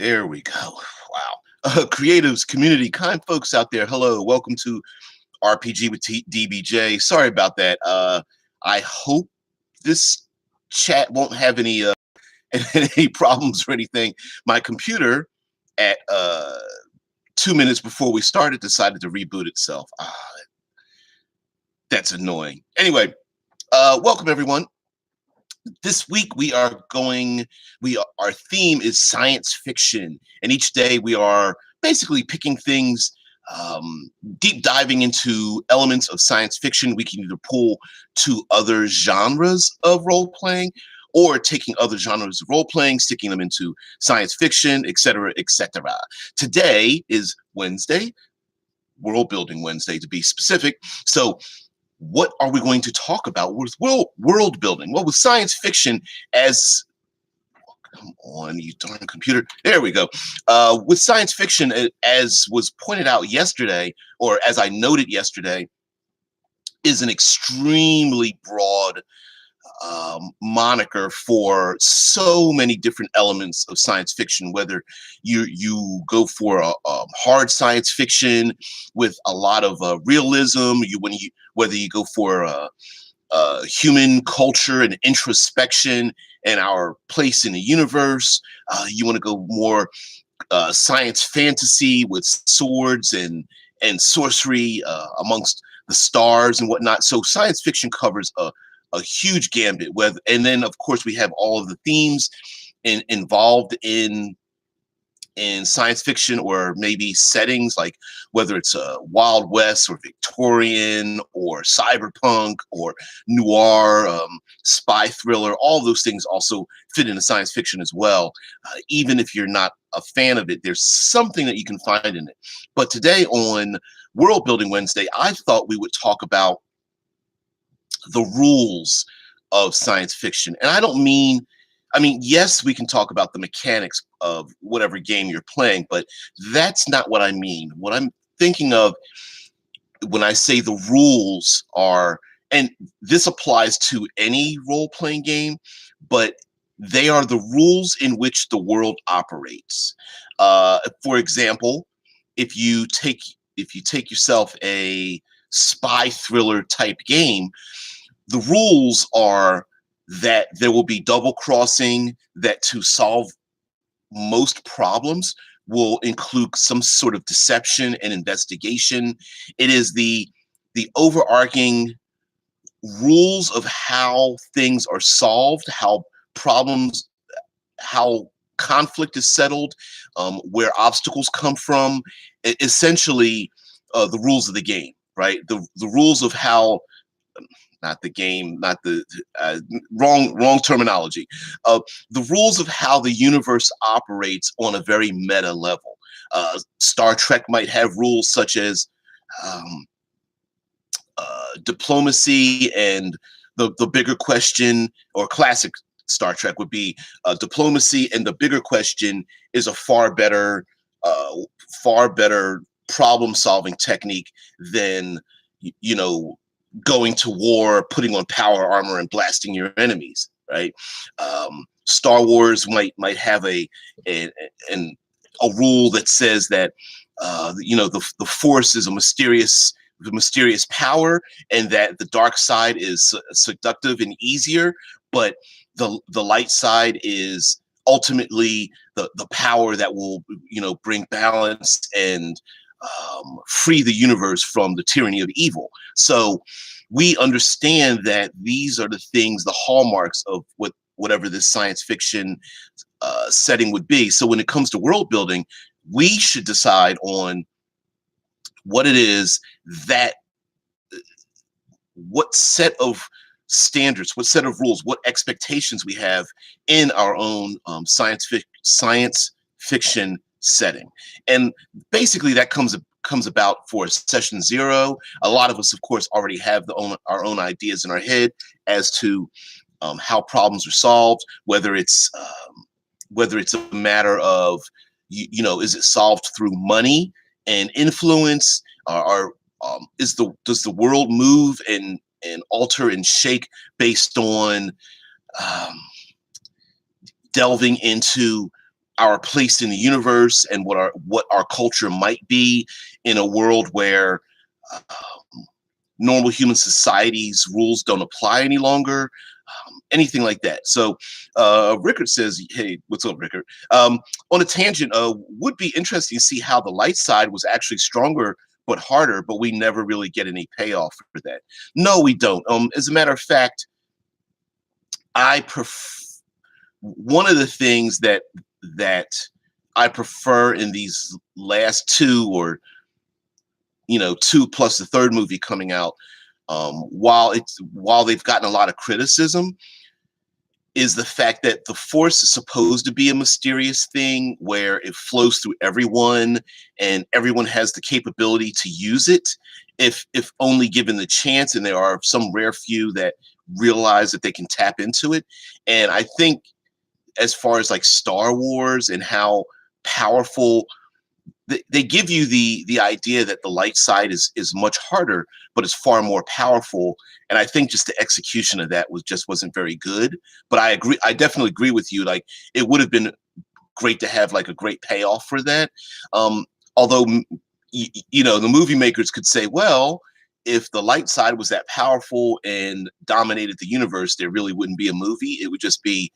There we go. Wow. Creatives, community, kind folks out there. Hello. Welcome to RPG with DBJ. Sorry about that. I hope this chat won't have any any problems or anything. My computer at 2 minutes before we started decided to reboot itself. That's annoying. Anyway, welcome everyone. This week our theme is science fiction, and each day we are basically picking things, deep diving into elements of science fiction. We can either pull to other genres of role playing, or taking other genres of role playing, sticking them into science fiction, etc., etc. Today is Wednesday, World Building Wednesday to be specific. So what are we going to talk about with world building? Well, with science fiction, come on, you darn computer. There we go. With science fiction, as was pointed out yesterday, or as I noted yesterday, is an extremely broad moniker for so many different elements of science fiction. Whether you go for a hard science fiction with a lot of realism, whether you go for human culture and introspection and our place in the universe, you want to go more science fantasy with swords and sorcery amongst the stars and whatnot. So science fiction covers a huge gambit. And then of course we have all of the themes involved in science fiction, or maybe settings, like whether it's a Wild West or Victorian or cyberpunk or noir, spy thriller. All those things also fit into science fiction as well. Even if you're not a fan of it, there's something that you can find in it. But today on World Building Wednesday, I thought we would talk about the rules of science fiction. And I mean, yes, we can talk about the mechanics of whatever game you're playing, but that's not what I mean. What I'm thinking of when I say the rules are, and this applies to any role-playing game, but they are the rules in which the world operates. For example, if you take yourself a spy thriller type game, the rules are that there will be double crossing, that to solve most problems will include some sort of deception and investigation. It is the overarching rules of how things are solved, how conflict is settled, where obstacles come from. Essentially, the rules of the game, right? The rules of how, not the game, not the wrong terminology. The rules of how the universe operates on a very meta level. Star Trek might have rules such as diplomacy, and the bigger question, or classic Star Trek would be diplomacy, and the bigger question is a far better problem-solving technique than going to war, putting on power armor, and blasting your enemies. Right? Star Wars might have a rule that says that the Force is a mysterious power, and that the dark side is seductive and easier, but the light side is ultimately the power that will bring balance and free the universe from the tyranny of evil. So we understand that these are the things, the hallmarks of whatever this science fiction setting would be. So when it comes to world building, we should decide on what it is that, what set of standards, what set of rules, what expectations we have in our own science fiction setting. And basically that comes about for session 0. A lot of us, of course, already have our own ideas in our head as to how problems are solved, whether it's a matter of, is it solved through money and influence, or does the world move and alter and shake based on delving into our place in the universe and what our culture might be in a world where normal human society's rules don't apply any longer, anything like that. So Rickard says, hey, what's up, Rickard? On a tangent, would be interesting to see how the light side was actually stronger but harder, but we never really get any payoff for that. No, we don't. As a matter of fact, one of the things that I prefer in these last two, or two plus the third movie coming out, while they've gotten a lot of criticism, is the fact that the Force is supposed to be a mysterious thing where it flows through everyone and everyone has the capability to use it if only given the chance, and there are some rare few that realize that they can tap into it. And I think as far as like Star Wars and how powerful they give you the idea that the light side is much harder, but it's far more powerful. And I think just the execution of that wasn't very good. But I definitely agree with you. Like, it would have been great to have like a great payoff for that. Although, the movie makers could say, well, if the light side was that powerful and dominated the universe, there really wouldn't be a movie. It would just be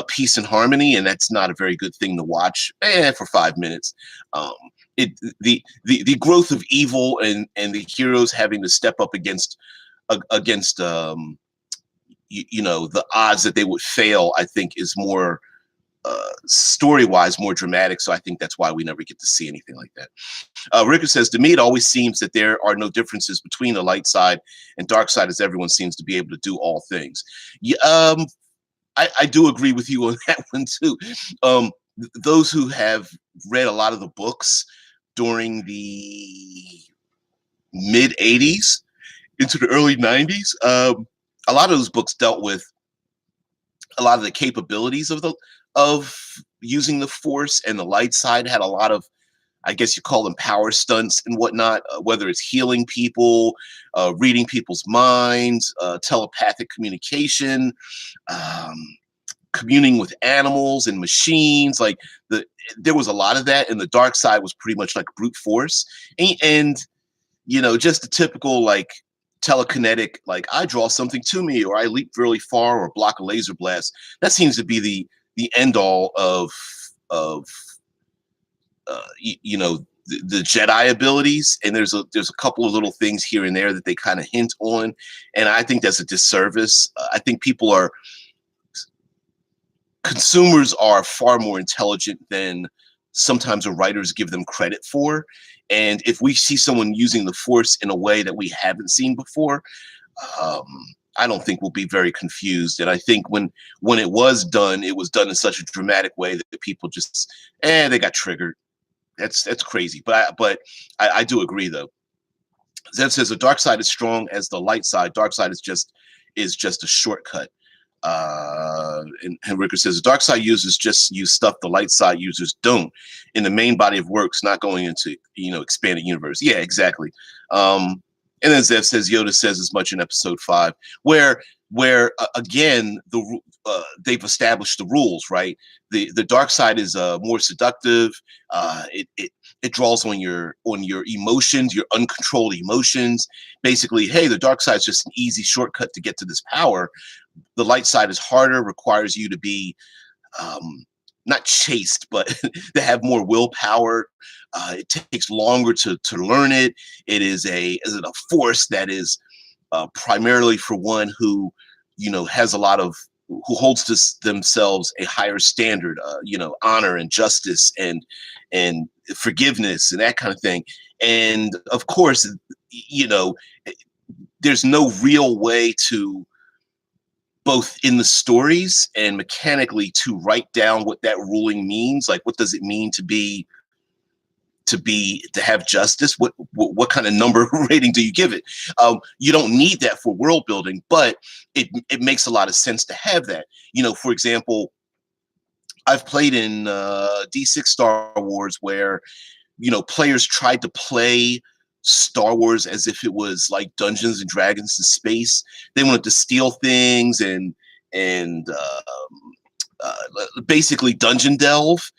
peace and harmony, and that's not a very good thing to watch for 5 minutes. The growth of evil and the heroes having to step up against the odds that they would fail, I think is more story-wise more dramatic. So I think that's why we never get to see anything like that. Ricker says, to me, it always seems that there are no differences between the light side and dark side, as everyone seems to be able to do all things. Yeah, I do agree with you on that one too. Those who have read a lot of the books during the mid 80s into the early 90s, a lot of those books dealt with a lot of the capabilities of using the Force, and the light side had a lot of, I guess you call them power stunts and whatnot, whether it's healing people, reading people's minds, telepathic communication, communing with animals and machines. Like there was a lot of that, and the dark side was pretty much like brute force. And just the typical like telekinetic, like I draw something to me, or I leap really far, or block a laser blast. That seems to be the end all of the Jedi abilities. And there's a couple of little things here and there that they kind of hint on, and I think that's a disservice. I think consumers are far more intelligent than sometimes the writers give them credit for. And if we see someone using the Force in a way that we haven't seen before, I don't think we'll be very confused. And I think when it was done in such a dramatic way that people just, they got triggered. That's crazy. But I do agree though. Zev says the dark side is strong as the light side. Dark side is just a shortcut. And Ricker says the dark side users just use stuff the light side users don't in the main body of works, not going into expanded universe. Yeah, exactly. And then Zev says Yoda says as much in episode 5, where again they've established the rules, right? The dark side is more seductive. It draws on your emotions, your uncontrolled emotions. Basically, hey, the dark side is just an easy shortcut to get to this power. The light side is harder, requires you to be not chaste, but to have more willpower. It takes longer to learn it. It is a force that is primarily for one who has a lot of, who holds to themselves a higher standard, honor and justice and forgiveness and that kind of thing. And of course, there's no real way to, both in the stories and mechanically, to write down what that ruling means. Like, what does it mean to have justice? What kind of number rating do you give it? You don't need that for world building, but it makes a lot of sense to have that. For example, I've played in D6 Star Wars where players tried to play Star Wars as if it was like Dungeons and Dragons in space. They wanted to steal things and basically dungeon delve.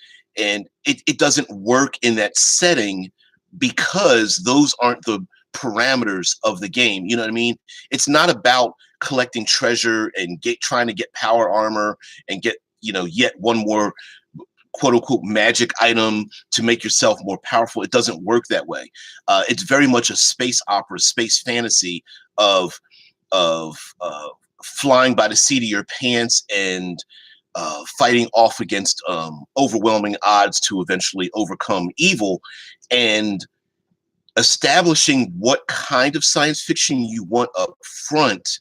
and it doesn't work in that setting because those aren't the parameters of the game. You know what I mean? It's not about collecting treasure and trying to get power armor and get, yet one more quote unquote magic item to make yourself more powerful. It doesn't work that way. It's very much a space opera, space fantasy of flying by the seat of your pants and fighting off against overwhelming odds to eventually overcome evil, and establishing what kind of science fiction you want up front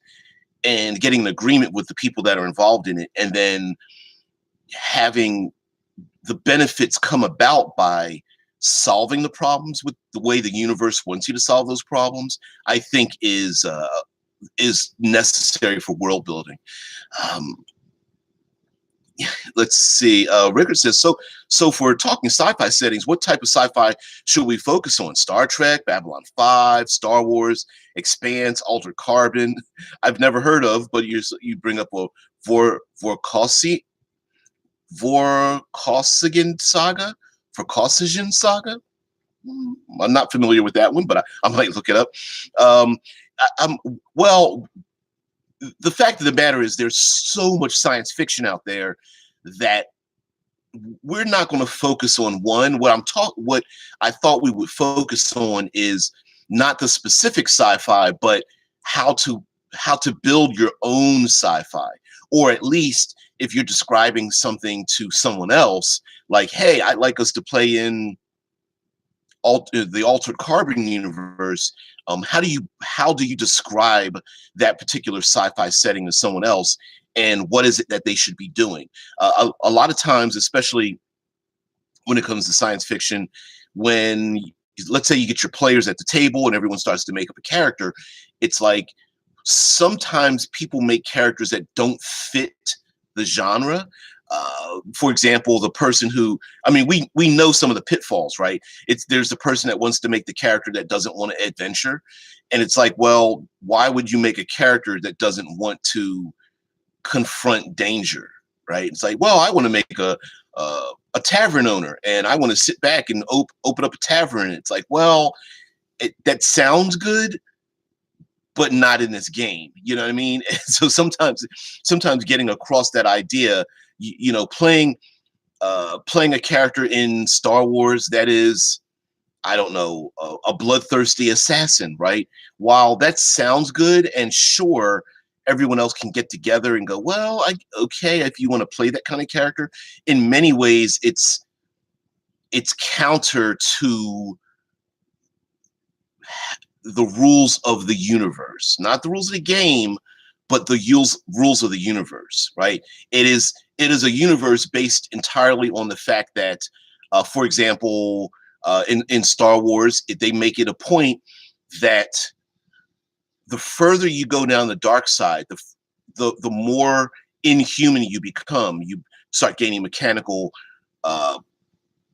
and getting an agreement with the people that are involved in it, and then having the benefits come about by solving the problems with the way the universe wants you to solve those problems, I think is necessary for world building. Um, let's see. Rickard says, so if we're talking sci-fi settings, what type of sci-fi should we focus on? Star Trek, Babylon 5, Star Wars, Expanse, Altered Carbon. I've never heard of, but you bring up a Vorkosigan saga? Vorkosigan saga? I'm not familiar with that one, but I might look it up. Well, the fact of the matter is there's so much science fiction out there that we're not going to focus on one. What I thought we would focus on is not the specific sci-fi, but how to build your own sci-fi, or at least if you're describing something to someone else, like, hey, I'd like us to play in the Altered Carbon universe. How do you describe that particular sci-fi setting to someone else, and what is it that they should be doing? A lot of times, especially when it comes to science fiction, when let's say you get your players at the table and everyone starts to make up a character, it's like sometimes people make characters that don't fit the genre. For example, the person who, we know some of the pitfalls, right? There's the person that wants to make the character that doesn't want to adventure. And it's like, well, why would you make a character that doesn't want to confront danger, right? It's like, well, I want to make a tavern owner and I want to sit back and open up a tavern. It's like, well, that sounds good, but not in this game. You know what I mean? And so sometimes getting across that idea, playing a character in Star Wars that is, I don't know, a bloodthirsty assassin, right? While that sounds good, and sure, everyone else can get together and go, well, okay, if you want to play that kind of character. In many ways, it's counter to the rules of the universe, not the rules of the game, but the rules of the universe, right? It is a universe based entirely on the fact that, for example, in Star Wars, they make it a point that the further you go down the dark side, the more inhuman you become. You start gaining mechanical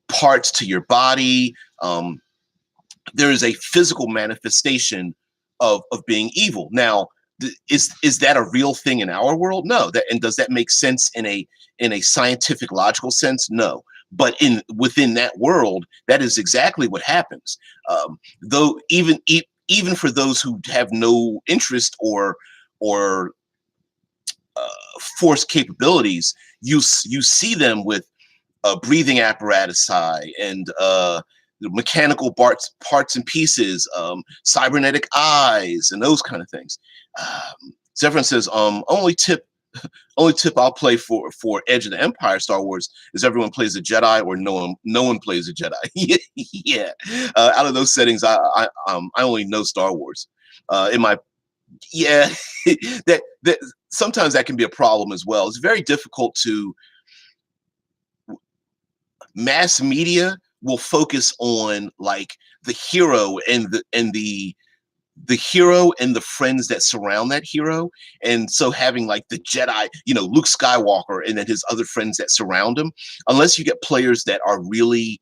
parts to your body. There is a physical manifestation of being evil. Now, is that a real thing in our world? No. And does that make sense in a scientific, logical sense? No. But within that world, that is exactly what happens. Though even for those who have no interest or force capabilities, you see them with breathing apparatus and mechanical parts and pieces, cybernetic eyes, and those kind of things. Zephyrin says, only tip I'll play for Edge of the Empire Star Wars is everyone plays a Jedi or no one plays a Jedi. Yeah. Out of those settings, I only know Star Wars. That sometimes that can be a problem as well. It's very difficult to mass media will focus on like the hero and the hero and the friends that surround that hero. And so having like the Jedi, Luke Skywalker, and then his other friends that surround him, unless you get players that are really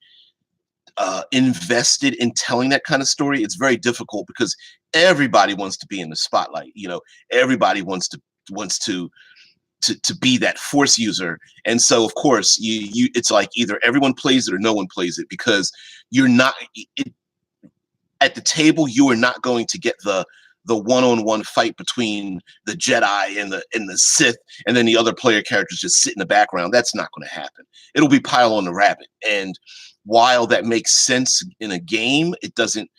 invested in telling that kind of story, it's very difficult because everybody wants to be in the spotlight. Everybody wants to to be that force user. And so of course you it's like either everyone plays it or no one plays it, because you're not at the table, you are not going to get the one-on-one fight between the Jedi and the Sith, and then the other player characters just sit in the background. That's not going to happen. It'll be pile on the rabbit. And while that makes sense in a game, it doesn't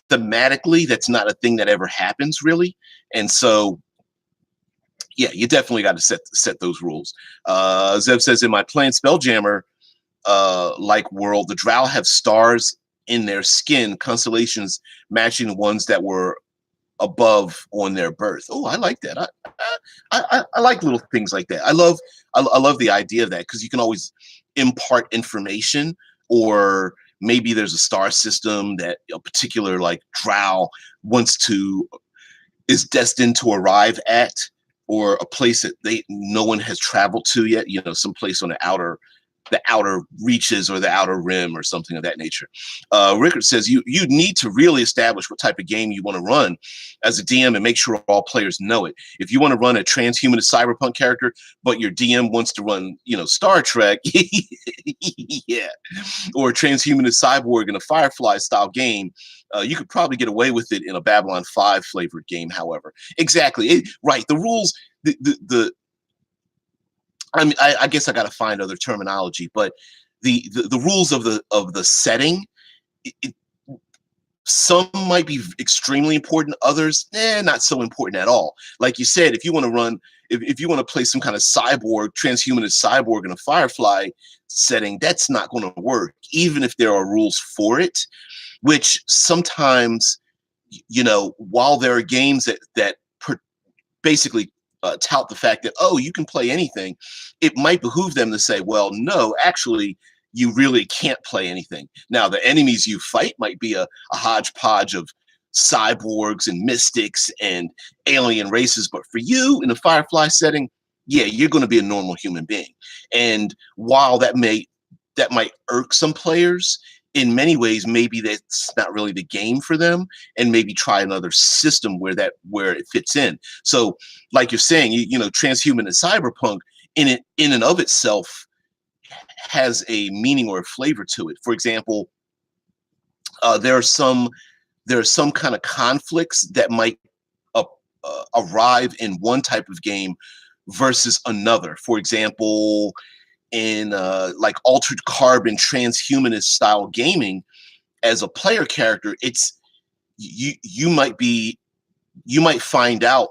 thematically. That's not a thing that ever happens really. And so yeah, you definitely got to set those rules. Zev says, in my playing Spelljammer like world, the Drow have stars in their skin, constellations matching the ones that were above on their birth. Oh, I like that. I like little things like that. I love the idea of that, because you can always impart information, or maybe there's a star system that a particular like Drow is destined to arrive at, or a place that no one has traveled to yet, some place on the outer reaches or the outer rim or something of that nature. Rickard says you need to really establish what type of game you want to run as a DM and make sure all players know it. If you want to run a transhumanist cyberpunk character, but your DM wants to run, Star Trek, yeah, or a transhumanist cyborg in a Firefly style game, you could probably get away with it in a Babylon 5 flavored game. However, exactly right. The rules, I mean, I guess I got to find other terminology, but the rules of the setting, some might be extremely important, others not so important at all. Like you said, if you want to run, if you want to play some kind of transhumanist cyborg in a Firefly setting, that's not going to work, even if there are rules for it. Which sometimes, while there are games that basically tout the fact that, oh, you can play anything, it might behoove them to say, well, no, actually, you really can't play anything. Now, the enemies you fight might be a hodgepodge of cyborgs and mystics and alien races, but for you in a Firefly setting, yeah, you're going to be a normal human being. And while that might irk some players, in many ways, maybe that's not really the game for them, and maybe try another system where it fits in. So, like you're saying, transhuman and cyberpunk in and of itself has a meaning or a flavor to it. For example, there are some kind of conflicts that might arrive in one type of game versus another. For example, in like Altered Carbon transhumanist style gaming, as a player character, it's you might find out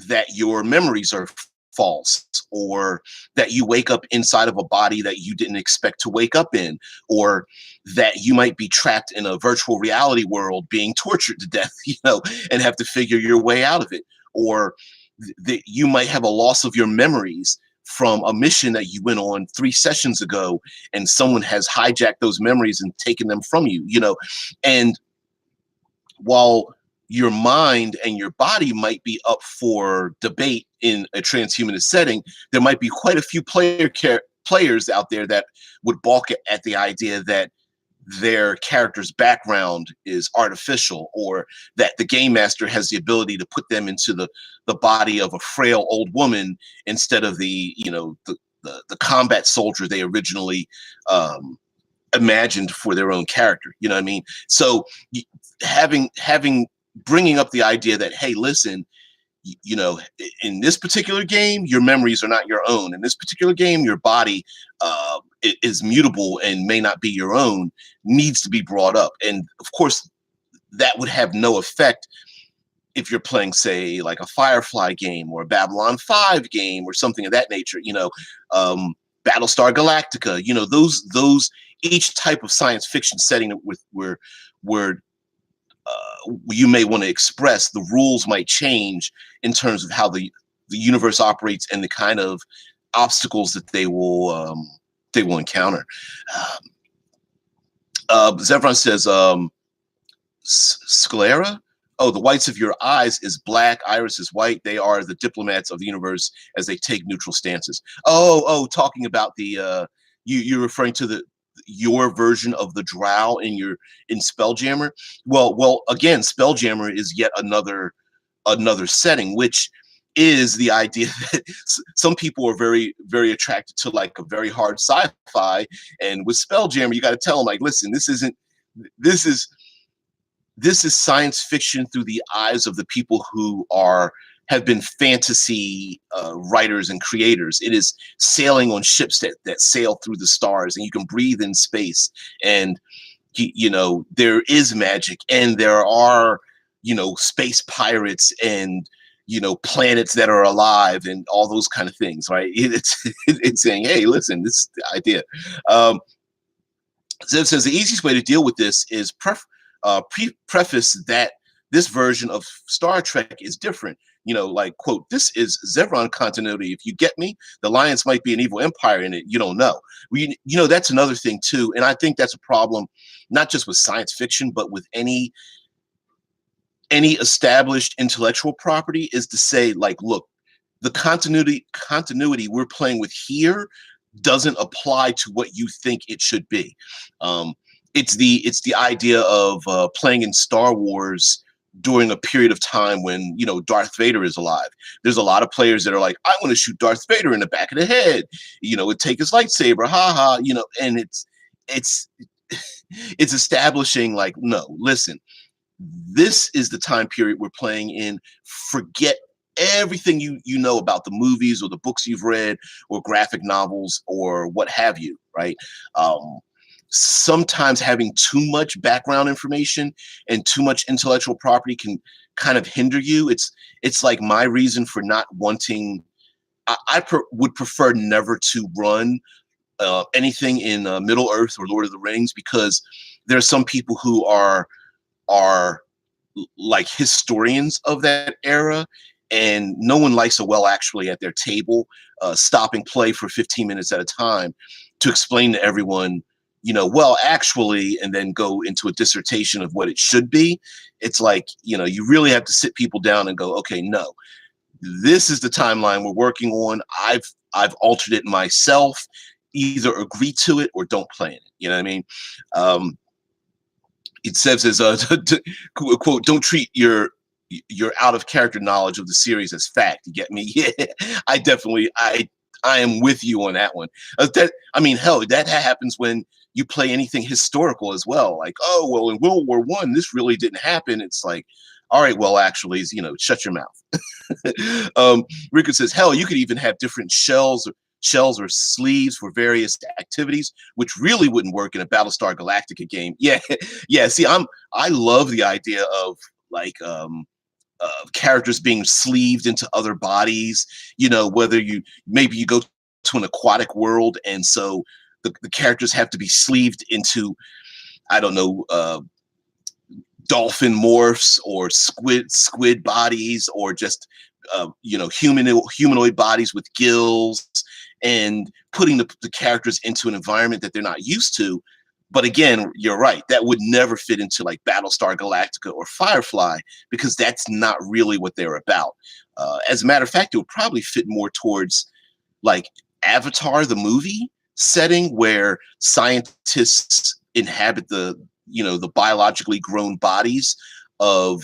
that your memories are false, or that you wake up inside of a body that you didn't expect to wake up in, or that you might be trapped in a virtual reality world being tortured to death, and have to figure your way out of it, or that you might have a loss of your memories from a mission that you went on 3 sessions ago, and someone has hijacked those memories and taken them from you, and while your mind and your body might be up for debate in a transhumanist setting, there might be quite a few players out there that would balk at the idea that their character's background is artificial, or that the game master has the ability to put them into the body of a frail old woman instead of the combat soldier they originally imagined for their own character. You know what I mean? So bringing up the idea that, hey, listen, in this particular game, your memories are not your own. In this particular game, your body is mutable and may not be your own, needs to be brought up. And of course, that would have no effect if you're playing, say, like a Firefly game or a Babylon 5 game or something of that nature, Battlestar Galactica, those each type of science fiction setting where you may want to express, the rules might change in terms of how the universe operates and the kind of obstacles that they will encounter. Zevron says, sclera? Oh, the whites of your eyes is black, iris is white. They are the diplomats of the universe as they take neutral stances. Oh, talking about the you're referring to your version of the Drow in Spelljammer. Well, again, Spelljammer is yet another setting, which is the idea that some people are very, very attracted to like a very hard sci-fi, and with Spelljammer, you got to tell them like, listen, this is this is science fiction through the eyes of the people who have been fantasy writers and creators. It is sailing on ships that sail through the stars, and you can breathe in space, and there is magic, and there are space pirates, and planets that are alive, and all those kind of things, right? It's saying, hey, listen, this is the idea. Zev says the easiest way to deal with this is preface that this version of Star Trek is different. Like, quote, this is Zevron continuity. If you get me, the Alliance might be an evil empire in it. You don't know. That's another thing too. And I think that's a problem, not just with science fiction, but with any established intellectual property, is to say, like, look, the continuity we're playing with here doesn't apply to what you think it should be. It's the idea of playing in Star Wars during a period of time when Darth Vader is alive. There's a lot of players that are like, I want to shoot Darth Vader in the back of the head, and take his lightsaber, and it's establishing like, no, listen, this is the time period we're playing in. Forget everything you know about the movies or the books you've read or graphic novels or what have you, right? Sometimes having too much background information and too much intellectual property can kind of hinder you. It's like my reason for not wanting. Would prefer never to run anything in Middle Earth or Lord of the Rings, because there are some people who are like historians of that era, and no one likes a well actually at their table, stopping play for 15 minutes at a time to explain to everyone, well, actually, and then go into a dissertation of what it should be. It's like, you really have to sit people down and go, okay, no, this is the timeline we're working on. I've altered it myself. Either agree to it or don't play in it. You know what I mean? It says as quote, don't treat your out of character knowledge of the series as fact. You get me? Yeah, I am with you on that one. Hell, that happens when you play anything historical as well. Like, oh, well, in World War I, this really didn't happen. It's like, all right, well, actually, shut your mouth. Rickard says, hell, you could even have different shells or sleeves for various activities, which really wouldn't work in a Battlestar Galactica game. Yeah, yeah. See, I love the idea of like characters being sleeved into other bodies. Whether maybe you go to an aquatic world, and so the characters have to be sleeved into, I don't know, dolphin morphs or squid bodies, or just humanoid bodies with gills, and putting the characters into an environment that they're not used to. But again, you're right, that would never fit into like Battlestar Galactica or Firefly, because that's not really what they're about. As a matter of fact, it would probably fit more towards like Avatar, the movie setting, where scientists inhabit the biologically grown bodies of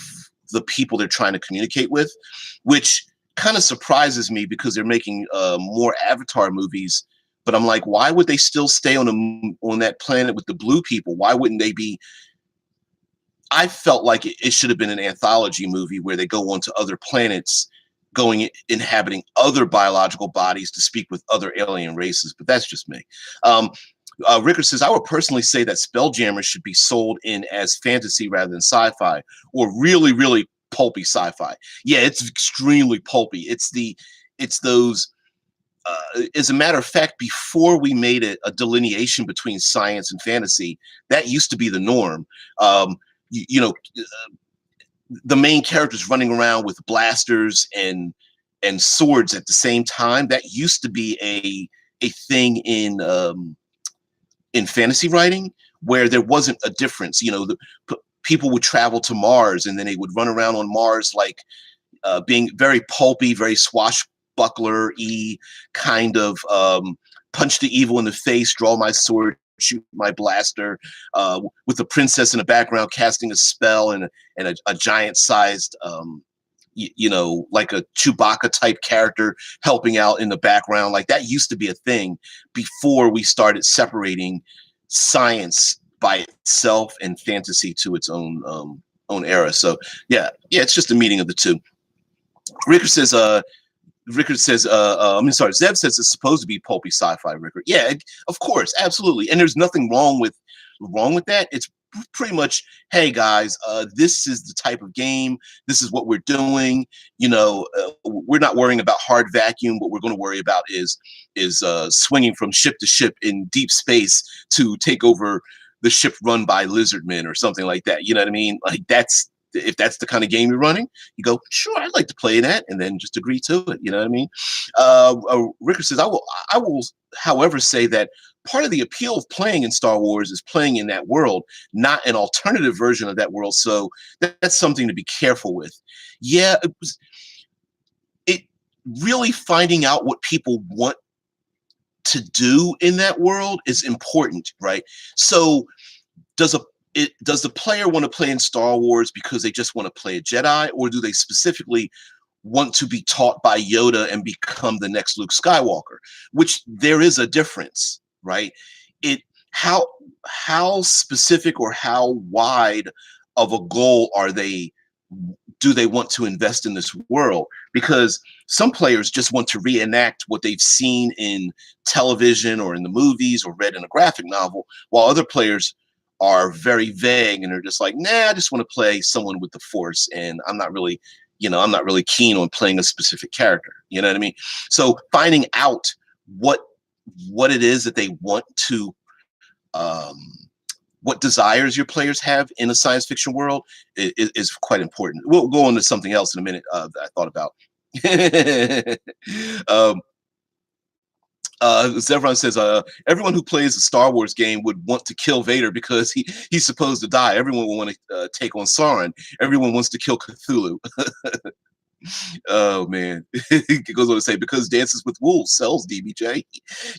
the people they're trying to communicate with, which kind of surprises me because they're making more Avatar movies. But I'm like, why would they still stay on that planet with the blue people? Why wouldn't they be? I felt like it should have been an anthology movie where they go onto other planets, inhabiting other biological bodies to speak with other alien races. But that's just me. Rickard says, I would personally say that Spelljammer should be sold in as fantasy rather than sci-fi, or really, really pulpy sci-fi. Yeah, it's extremely pulpy. It's those. As a matter of fact, before we made it a delineation between science and fantasy, that used to be the norm. The main characters running around with blasters and swords at the same time. That used to be a thing in fantasy writing, where there wasn't a difference. People would travel to Mars, and then they would run around on Mars like being very pulpy, very swashbuckler-y, kind of punch the evil in the face, draw my sword, shoot my blaster, with the princess in the background casting a spell, and a giant-sized you know, like a Chewbacca type character helping out in the background. Like that used to be a thing before we started separating science by itself and fantasy to its own era. So yeah, it's just a meeting of the two. Rickard says, I mean, sorry, Zev says it's supposed to be pulpy sci-fi, Rickard. Yeah, of course, absolutely. And there's nothing wrong with that. It's pretty much, hey guys, this is the type of game. This is what we're doing. You know, we're not worrying about hard vacuum. What we're going to worry about is swinging from ship to ship in deep space to take over the ship run by lizardmen or something like that. You know what I mean? Like if that's the kind of game you're running, you go, sure, I'd like to play that, and then just agree to it. You know what I mean? Rickard says, I will, however, say that part of the appeal of playing in Star Wars is playing in that world, not an alternative version of that world. So that's something to be careful with. Yeah, it really finding out what people want to do in that world is important, right? So does the player want to play in Star Wars because they just want to play a Jedi, or do they specifically want to be taught by Yoda and become the next Luke Skywalker? Which there is a difference, right? How specific or how wide of a goal do they want to invest in this world? Because some players just want to reenact what they've seen in television or in the movies or read in a graphic novel, while other players are very vague and are just like, nah, I just want to play someone with the Force, and I'm not really keen on playing a specific character. You know what I mean? So finding out what it is that they want to, what desires your players have in a science fiction world is quite important. We'll go on to something else in a minute that I thought about. Zevron says, everyone who plays a Star Wars game would want to kill Vader because he's supposed to die. Everyone will want to take on Sauron. Everyone wants to kill Cthulhu. Oh man. It goes on to say, because Dances with Wolves sells, DBJ.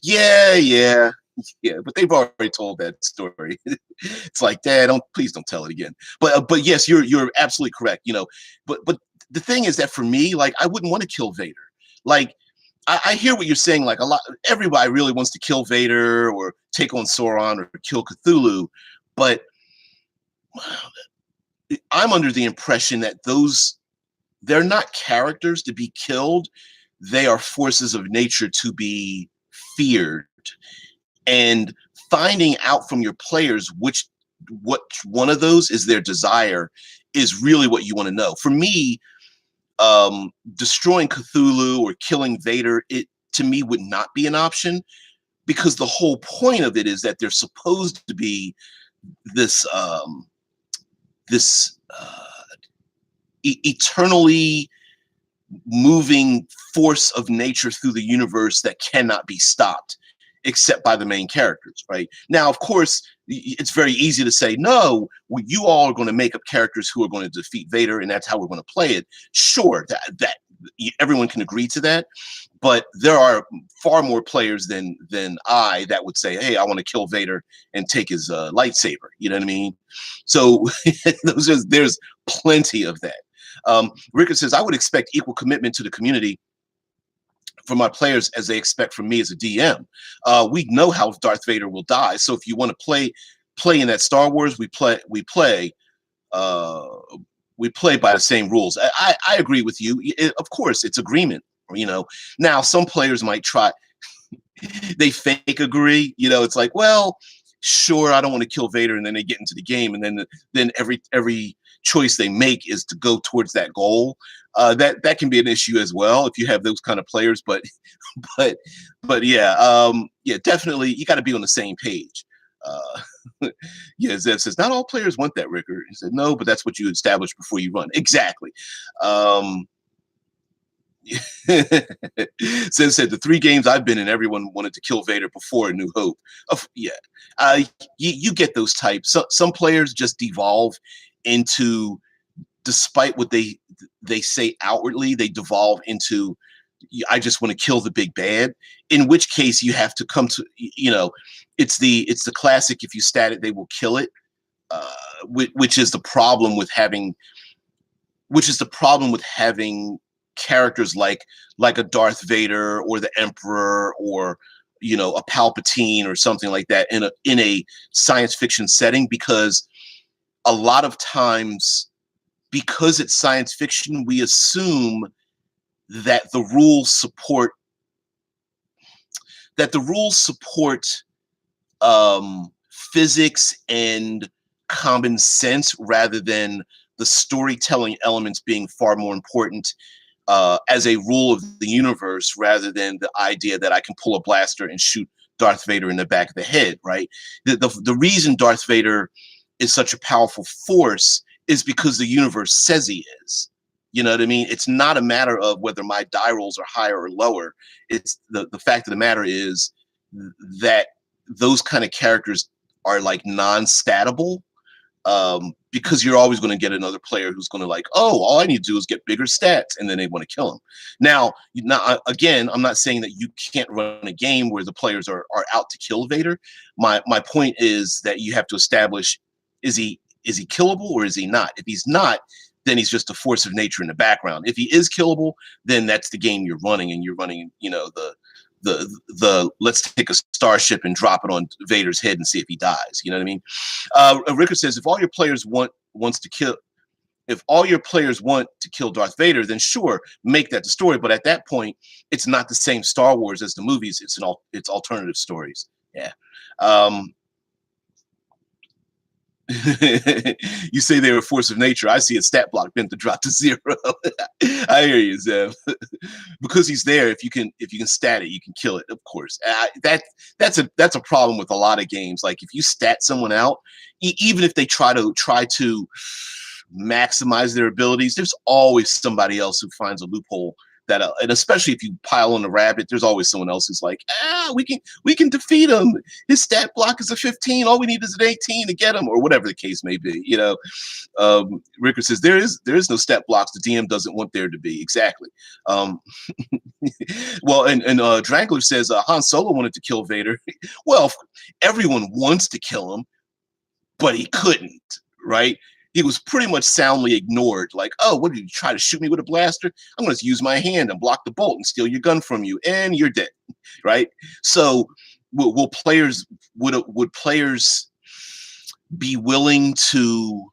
Yeah, but they've already told that story. It's like, Dad, please don't tell it again. But yes, you're absolutely correct. You know, but the thing is that for me, like, I wouldn't want to kill Vader. Like, I hear what you're saying. Like, everybody really wants to kill Vader or take on Sauron or kill Cthulhu, but I'm under the impression that they're not characters to be killed. They are forces of nature to be feared. And finding out from your players what one of those is their desire is really what you want to know. For me, destroying Cthulhu or killing Vader, it to me would not be an option, because the whole point of it is that they're supposed to be this eternally moving force of nature through the universe that cannot be stopped except by the main characters, right? Now, of course, it's very easy to say, no, you all are going to make up characters who are going to defeat Vader, and that's how we're going to play it. Sure, that everyone can agree to that, but there are far more players than I that would say, hey, I want to kill Vader and take his lightsaber. You know what I mean? So there's plenty of that. Rickard says, I would expect equal commitment to the community from my players as they expect from me as a DM. We know how Darth Vader will die, so if you want to play in that Star Wars, we play by the same rules. I agree with you. Of course, it's agreement. You know, now some players might try. They fake agree. You know, it's like, well, sure, I don't want to kill Vader, and then they get into the game, and then every choice they make is to go towards that goal. That can be an issue as well if you have those kind of players. But yeah, definitely you got to be on the same page. Yeah, Zev says, not all players want that, Rickard. He said, no, but that's what you establish before you run. Exactly. Zev said, the 3 games I've been in, everyone wanted to kill Vader before A New Hope. You get those types. Some players just devolve into, despite what they say outwardly, they devolve into, I just want to kill the big bad. In which case, you have to come to, you know, it's the classic, if you stat it, they will kill it, which is the problem with having which is the problem with having characters like a Darth Vader or the Emperor or a Palpatine or something like that in a science fiction setting, because a lot of times, because it's science fiction, we assume that the rules support physics and common sense rather than the storytelling elements being far more important as a rule of the universe, rather than the idea that I can pull a blaster and shoot Darth Vader in the back of the head, right? The reason Darth Vader is such a powerful force is because the universe says he is. You know what I mean? It's not a matter of whether my die rolls are higher or lower. It's the fact of the matter is that those kind of characters are like non-statable, because you're always going to get another player who's going to like, oh, all I need to do is get bigger stats, and then they want to kill him. Now, again, I'm not saying that you can't run a game where the players are out to kill Vader. My point is that you have to establish, is he killable or is he not? If he's not, then he's just a force of nature in the background. If he is killable, then that's the game you're running, and you're running, the let's take a starship and drop it on Vader's head and see if he dies. You know what I mean? Rickard says, if all your players want to kill Darth Vader, then sure, make that the story. But at that point, it's not the same Star Wars as the movies. It's alternative stories. Yeah. You say they're a force of nature. I see a stat block bent to drop to 0. I hear you, Zev. Because he's there. If you can stat it, you can kill it. Of course, that's a problem with a lot of games. Like if you stat someone out, even if they try to maximize their abilities, there's always somebody else who finds a loophole. And especially if you pile on the rabbit, there's always someone else who's like, we can defeat him. His stat block is a 15. All we need is an 18 to get him, or whatever the case may be. Ricker says there is no stat blocks. The DM doesn't want there to be. Exactly. Well, and Drangler says Han Solo wanted to kill Vader. Well, everyone wants to kill him, but he couldn't, right? He was pretty much soundly ignored. Like, oh, what did you try to shoot me with a blaster? I'm going to use my hand and block the bolt and steal your gun from you, and you're dead, right? So, would players be willing to?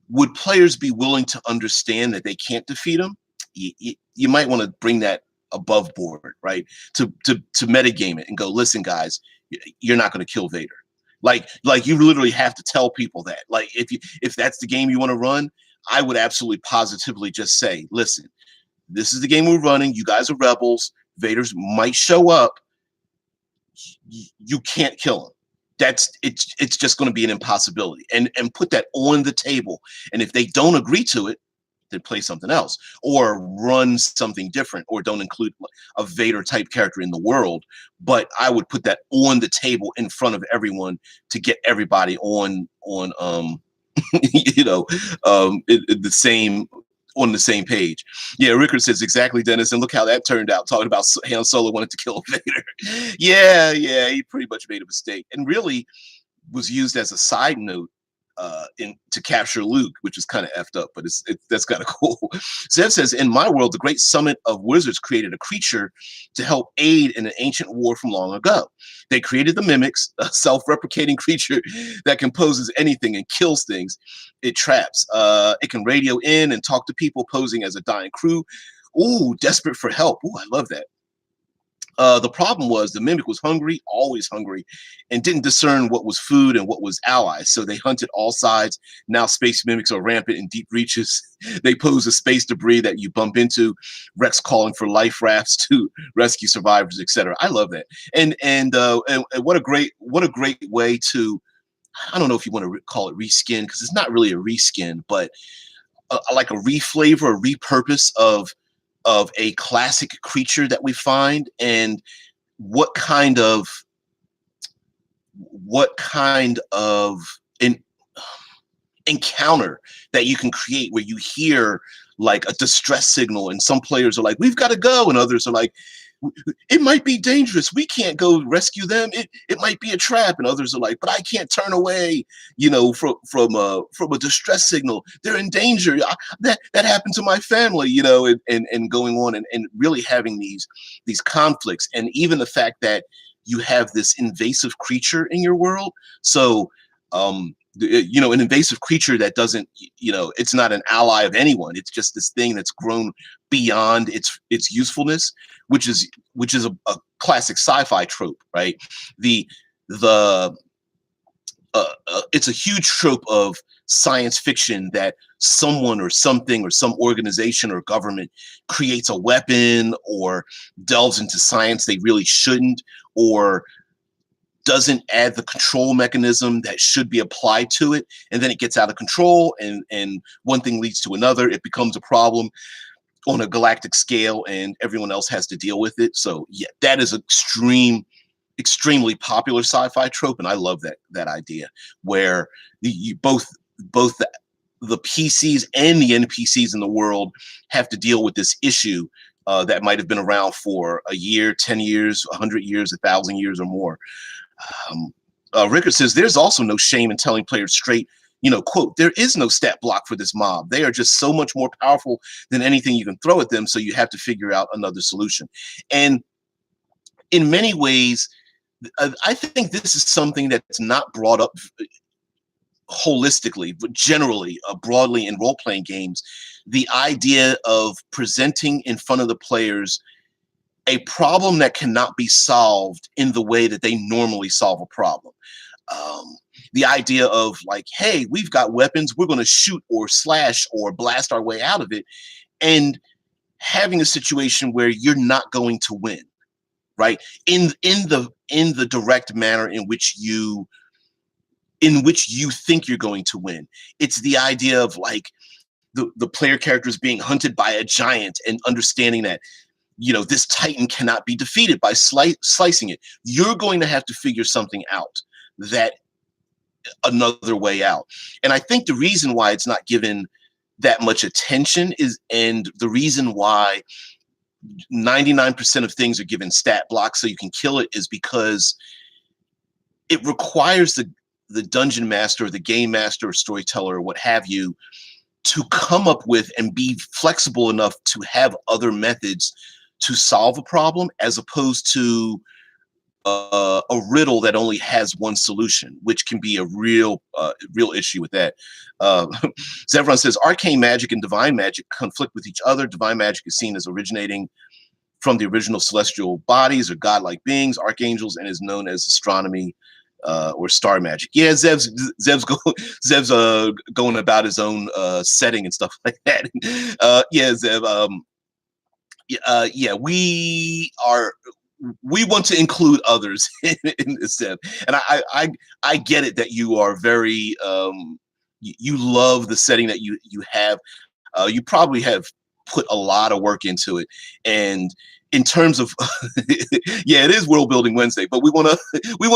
Would players be willing to understand that they can't defeat him? You might want to bring that above board, right? To metagame it and go, listen, guys, you're not going to kill Vader. Like you literally have to tell people that. Like if that's the game you want to run, I would absolutely positively just say, listen, this is the game we're running. You guys are rebels. Vader's might show up. You can't kill him. It's just going to be an impossibility. And put that on the table. And if they don't agree to it, then play something else or run something different, or don't include a Vader type character in the world. But I would put that on the table in front of everyone to get everybody on the same page. Yeah, Rickard says exactly, Dennis, and look how that turned out. Talking about Han Solo wanted to kill Vader. yeah, he pretty much made a mistake, and really was used as a side note to capture Luke, which is kind of effed up, but that's kind of cool. Zev says, in my world, the great summit of wizards created a creature to help aid in an ancient war from long ago. They created the mimics, a self-replicating creature that composes anything and kills things it traps. It can radio in and talk to people posing as a dying crew. Ooh, desperate for help. Ooh, I love that. The problem was the mimic was hungry, always hungry, and didn't discern what was food and what was allies. So they hunted all sides. Now space mimics are rampant in deep reaches. They pose a space debris that you bump into. Rex calling for life rafts to rescue survivors, etc. I love that. And what a great way to, I don't know if you want to call it reskin, because it's not really a reskin, but like a reflavor, a repurpose of a classic creature that we find, and what kind of encounter that you can create where you hear like a distress signal, and some players are like, we've got to go, and others are like, it might be dangerous, we can't go rescue them, it might be a trap, and others are like, but I can't turn away, from a distress signal, they're in danger. That happened to my family, and going on, and really having these conflicts, and even the fact that you have this invasive creature in your world. So an invasive creature that doesn't, it's not an ally of anyone. It's just this thing that's grown beyond its usefulness, which is a classic sci-fi trope, right? The it's a huge trope of science fiction that someone or something or some organization or government creates a weapon or delves into science they really shouldn't, or doesn't add the control mechanism that should be applied to it, and then it gets out of control, and one thing leads to another. It becomes a problem on a galactic scale, and everyone else has to deal with it. So yeah, that is extremely popular sci-fi trope, and I love that idea where both the PCs and the NPCs in the world have to deal with this issue that might have been around for a year, 10 years, 100 years, 1,000 years or more. Rickard says there's also no shame in telling players straight, quote, there is no stat block for this mob. They are just so much more powerful than anything you can throw at them. So you have to figure out another solution. And in many ways, I think this is something that's not brought up holistically, but generally, broadly in role-playing games, the idea of presenting in front of the players a problem that cannot be solved in the way that they normally solve a problem. The idea of like, hey, we've got weapons, we're going to shoot or slash or blast our way out of it, and having a situation where you're not going to win, right? In the direct manner in which you think you're going to win. It's the idea of like the player characters being hunted by a giant and understanding that this titan cannot be defeated by slicing it. You're going to have to figure something out, that another way out. And I think the reason why it's not given that much attention and the reason why 99% of things are given stat blocks so you can kill it, is because it requires the dungeon master or the game master or storyteller or what have you to come up with and be flexible enough to have other methods to solve a problem, as opposed to a riddle that only has one solution, which can be a real issue with that. Zevron says arcane magic and divine magic conflict with each other. Divine magic is seen as originating from the original celestial bodies or godlike beings, archangels, and is known as astronomy or star magic. Yeah, Zev's going about his own setting and stuff like that. Yeah, Zev. Yeah, we want to include others in this, Zev, and I get it that you are very you love the setting that you have. You probably have put a lot of work into it, and in terms of yeah, it is World Building Wednesday, but we want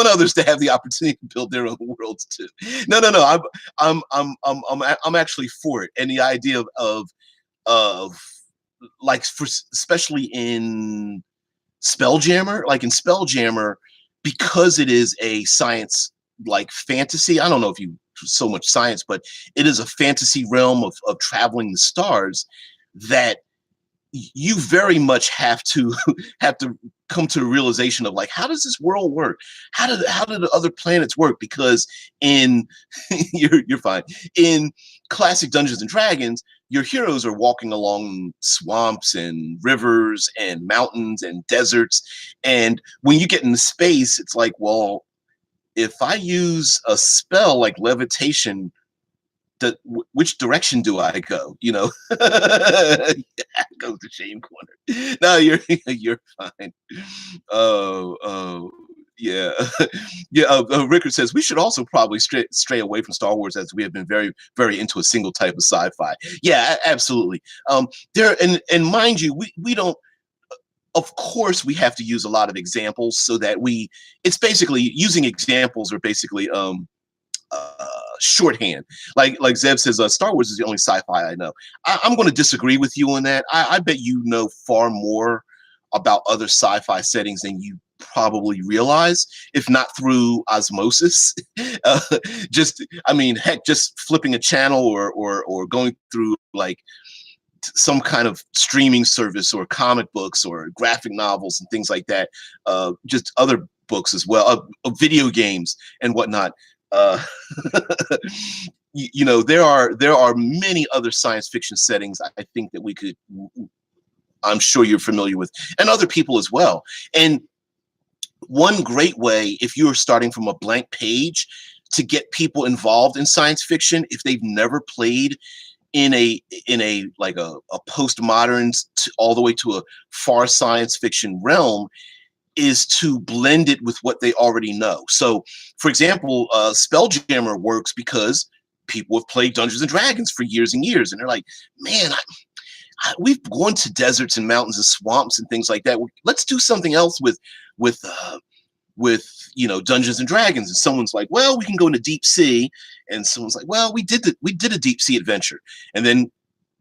others to have the opportunity to build their own worlds too. No, I'm actually for it, and the idea of like, especially in Spelljammer, because it is a science like fantasy. I don't know if you so much science, but it is a fantasy realm of traveling the stars, that you very much have to come to the realization of like, how does this world work? How do the other planets work? Because in you're fine. In classic Dungeons and Dragons, your heroes are walking along swamps and rivers and mountains and deserts. And when you get into space, it's like, well, if I use a spell like levitation, which direction do I go? Yeah, goes to shame corner. No, you're fine. Oh, yeah. Yeah. Rickard says we should also probably stray away from Star Wars, as we have been very, very into a single type of sci-fi. Yeah, absolutely. And mind you, we don't. Of course, we have to use a lot of examples so that it's basically using examples, or basically shorthand. Like Zev says, Star Wars is the only sci-fi I know. I'm going to disagree with you on that. I bet you know far more about other sci-fi settings than you probably realize, if not through osmosis. uh, just, I mean, heck, just flipping a channel or going through like some kind of streaming service or comic books or graphic novels and things like that. Just other books as well, video games and whatnot. Uh, there are many other science fiction settings I think that we could. I'm sure you're familiar with, and other people as well. And one great way, if you're starting from a blank page, to get people involved in science fiction, if they've never played in a like a postmodern all the way to a far science fiction realm, is to blend it with what they already know. So, for example, Spelljammer works because people have played Dungeons and Dragons for years and years, and they're like, man, we've gone to deserts and mountains and swamps and things like that. Let's do something else with Dungeons and Dragons. And someone's like, well, we can go into deep sea, and someone's like, well, we did a deep sea adventure. And then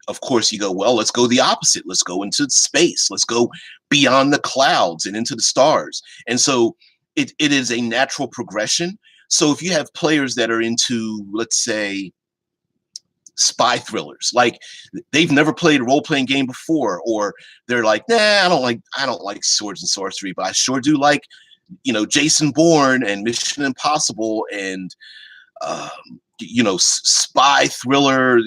of course you go, well, let's go the opposite. Let's go into space. Let's go beyond the clouds and into the stars. And so it is a natural progression. So if you have players that are into, let's say, spy thrillers, like they've never played a role-playing game before, or they're like, nah, I don't like swords and sorcery, but I sure do like, Jason Bourne and Mission Impossible and spy thriller,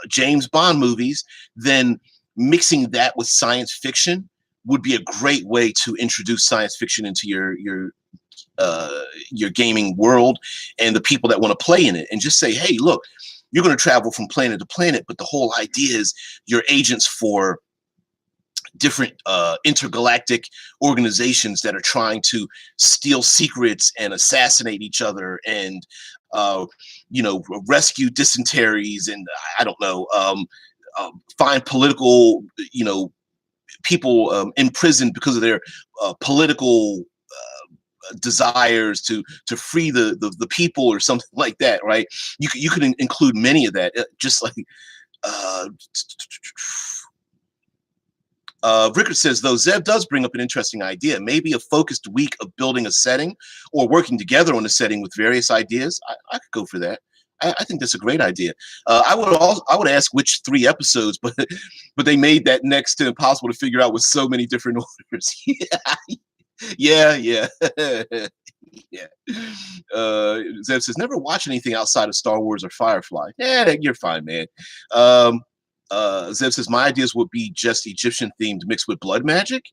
James Bond movies, then mixing that with science fiction would be a great way to introduce science fiction into your gaming world and the people that want to play in it, and just say, hey, look, you're going to travel from planet to planet, but the whole idea is you're agents for different intergalactic organizations that are trying to steal secrets and assassinate each other and rescue dysenteries and I don't know, find political people imprisoned because of their political desires to free the people or something like that, right? You could include many of that, just like Rickard says, though, Zev does bring up an interesting idea. Maybe a focused week of building a setting or working together on a setting with various ideas. I could go for that. I think that's a great idea. I would ask which 3 episodes, but they made that next to impossible to figure out with so many different orders. Yeah. Yeah. Zev says, never watch anything outside of Star Wars or Firefly. Yeah, you're fine, man. Zev says, my ideas would be just Egyptian themed mixed with blood magic.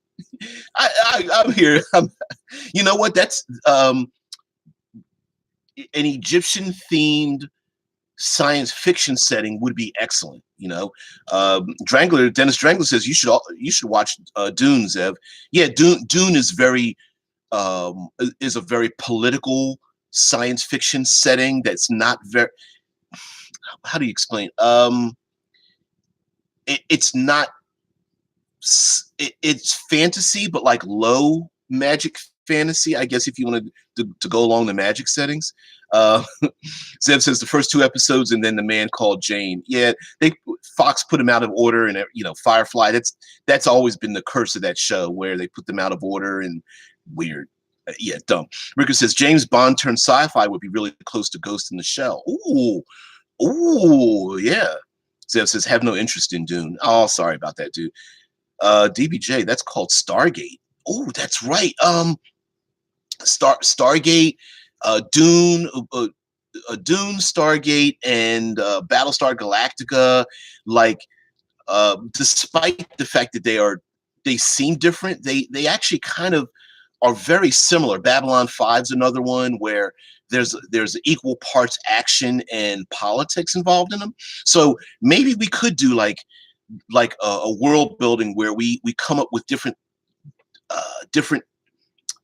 I'm here. You know what? That's an Egyptian themed science fiction setting would be excellent. Dennis Drangler says you should watch Dune, Zev. Yeah, Dune is a very political science fiction setting that's not very, how do you explain? It's not, it's fantasy, but like low magic fantasy, I guess, if you wanted to go along the magic settings. Zev says the first 2 episodes and then The Man Called Jane. Yeah, Fox put them out of order, and Firefly, that's always been the curse of that show, where they put them out of order and weird. Yeah, dumb. Ricker says James Bond turned sci-fi would be really close to Ghost in the Shell. Ooh, yeah. Zev says, have no interest in Dune. Oh, sorry about that, dude. DBJ, that's called Stargate. Oh, that's right. Stargate, Dune, Dune, Stargate, and Battlestar Galactica. Like, despite the fact that they seem different, they actually kind of are very similar. Babylon 5's another one where there's equal parts action and politics involved in them. So maybe we could do like a world building where we come up with different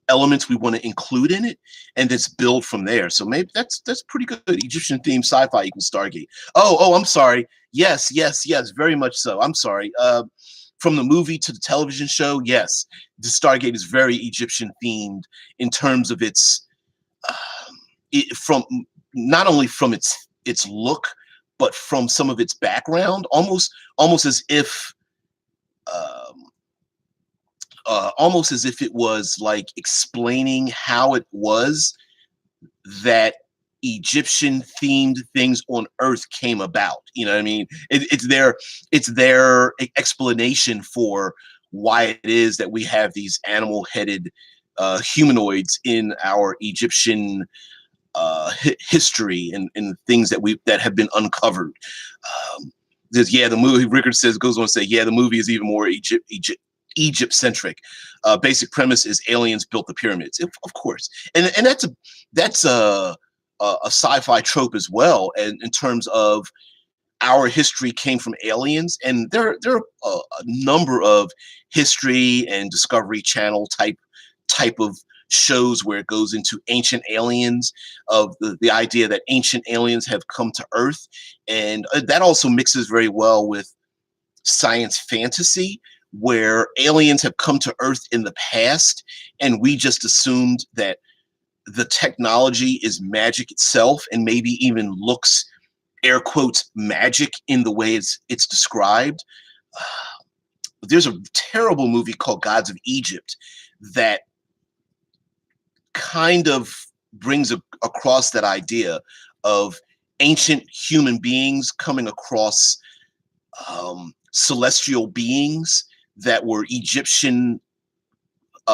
elements we want to include in it, and let's build from there. So maybe that's pretty good. Egyptian themed sci-fi equals Stargate. Oh, I'm sorry. Yes, very much so. I'm sorry. From the movie to the television show, yes, the Stargate is very Egyptian themed in terms of its not only from its look, but from some of its background, almost as if um, almost as if it was like explaining how it was that Egyptian themed things on Earth came about. You know what I mean? It's their explanation for why it is that we have these animal headed humanoids in our Egyptian history and things that have been uncovered. Yeah, the movie, Rickard says, goes on to say, yeah, the movie is even more Egypt centric. Basic premise is aliens built the pyramids, of course, and that's a sci-fi trope as well. And in terms of our history came from aliens, and there are a number of history and Discovery Channel type of shows where it goes into ancient aliens, of the idea that ancient aliens have come to Earth, and that also mixes very well with science fantasy, where aliens have come to Earth in the past, and we just assumed that the technology is magic itself, and maybe even looks, air quotes, magic in the way it's described. There's a terrible movie called Gods of Egypt that kind of brings across that idea of ancient human beings coming across celestial beings that were Egyptian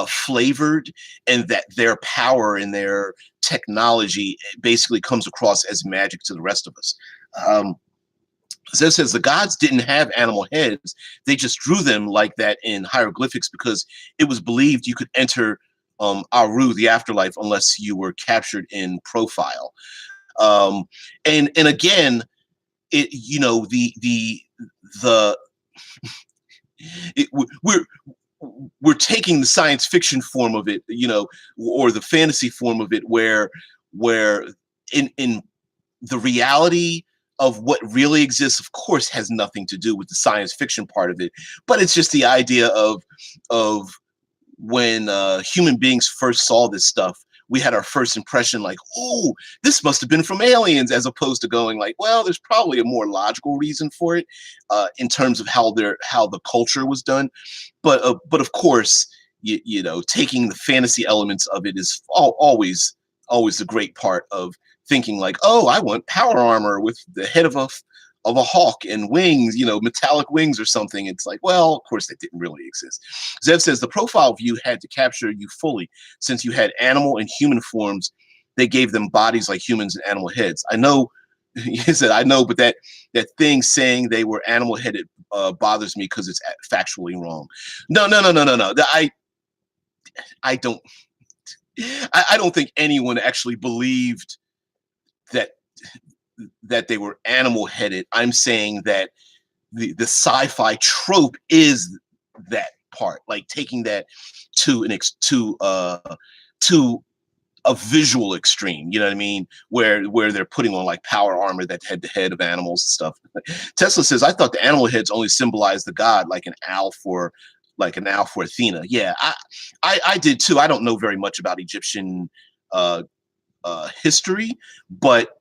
flavored, and that their power and their technology basically comes across as magic to the rest of us. Zev says the gods didn't have animal heads. They just drew them like that in hieroglyphics because it was believed you could enter Aru, the afterlife, unless you were captured in profile. And again, the it, we're taking the science fiction form of it, or the fantasy form of it, where in the reality of what really exists, of course, has nothing to do with the science fiction part of it, but it's just the idea of when human beings first saw this stuff, we had our first impression like, oh, this must have been from aliens, as opposed to going like, well, there's probably a more logical reason for it in terms of how the culture was done. But of course, taking the fantasy elements of it is always the great part of thinking like, oh, I want power armor with the head of a hawk and wings, metallic wings or something. It's like, well, of course that didn't really exist. Zev says the profile view had to capture you fully. Since you had animal and human forms, they gave them bodies like humans and animal heads. I know, he said, I know, but that thing saying they were animal headed bothers me because it's factually wrong. No. I don't think anyone actually believed that they were animal headed. I'm saying that the sci-fi trope is that part, like taking that to a visual extreme, you know what I mean, where they're putting on like power armor that had the head of animals and stuff. Tesla says, I thought the animal heads only symbolized the god, like an owl for Athena. Yeah, I did too. I don't know very much about Egyptian history, but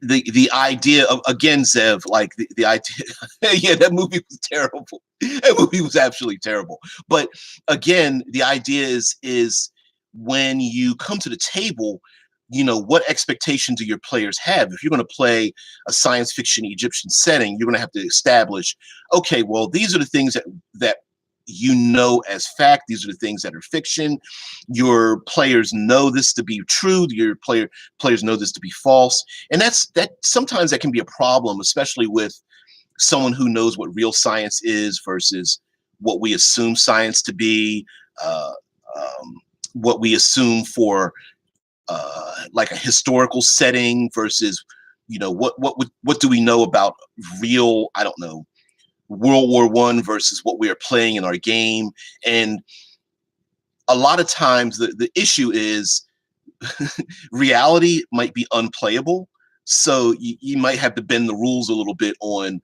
the idea of, again, Zev, like the idea, yeah, that movie was terrible. That movie was absolutely terrible. But again, the idea is when you come to the table, what expectation do your players have? If you're going to play a science fiction Egyptian setting, you're going to have to establish, okay, well, these are the things that as fact. These are the things that are fiction. Your players know this to be true. Your players know this to be false. And that sometimes that can be a problem, especially with someone who knows what real science is versus what we assume science to be, what we assume for like a historical setting versus, what do we know about real, I don't know, World War I versus what we are playing in our game. And a lot of times the issue is reality might be unplayable. So you might have to bend the rules a little bit on,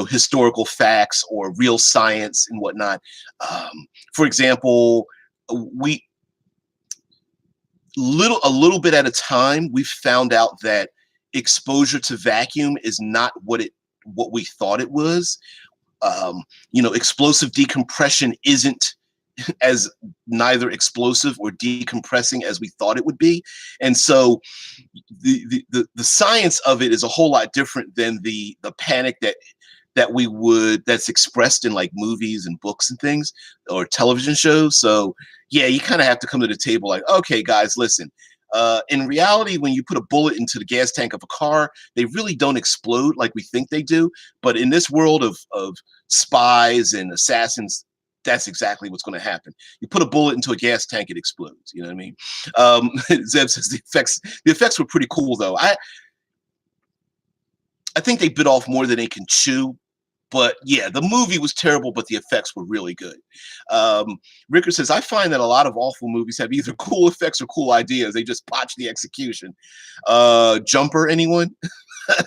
historical facts or real science and whatnot. For example, a little bit at a time, we found out that exposure to vacuum is not what we thought it was. Explosive decompression isn't as neither explosive or decompressing as we thought it would be. And so the science of it is a whole lot different than the panic that's expressed in like movies and books and things or television shows. So yeah, you kind of have to come to the table like, okay, guys, listen. In reality, when you put a bullet into the gas tank of a car, they really don't explode like we think they do. But in this world of spies and assassins, that's exactly what's going to happen. You put a bullet into a gas tank, it explodes. You know what I mean? Zeb says the effects were pretty cool though. I think they bit off more than they can chew. But yeah, the movie was terrible, but the effects were really good. Ricker says, I find that a lot of awful movies have either cool effects or cool ideas. They just botch the execution. Jumper, anyone?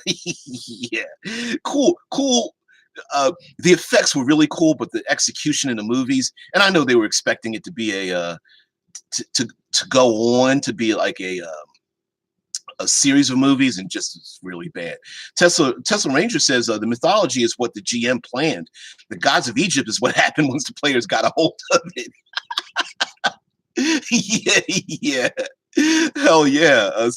Yeah, cool. The effects were really cool, but the execution in the movies, and I know they were expecting it to be to go on to be like a series of movies, and just it's really bad. Tesla Ranger says the mythology is what the GM planned. The gods of Egypt is what happened once the players got a hold of it. Yeah. Hell yeah.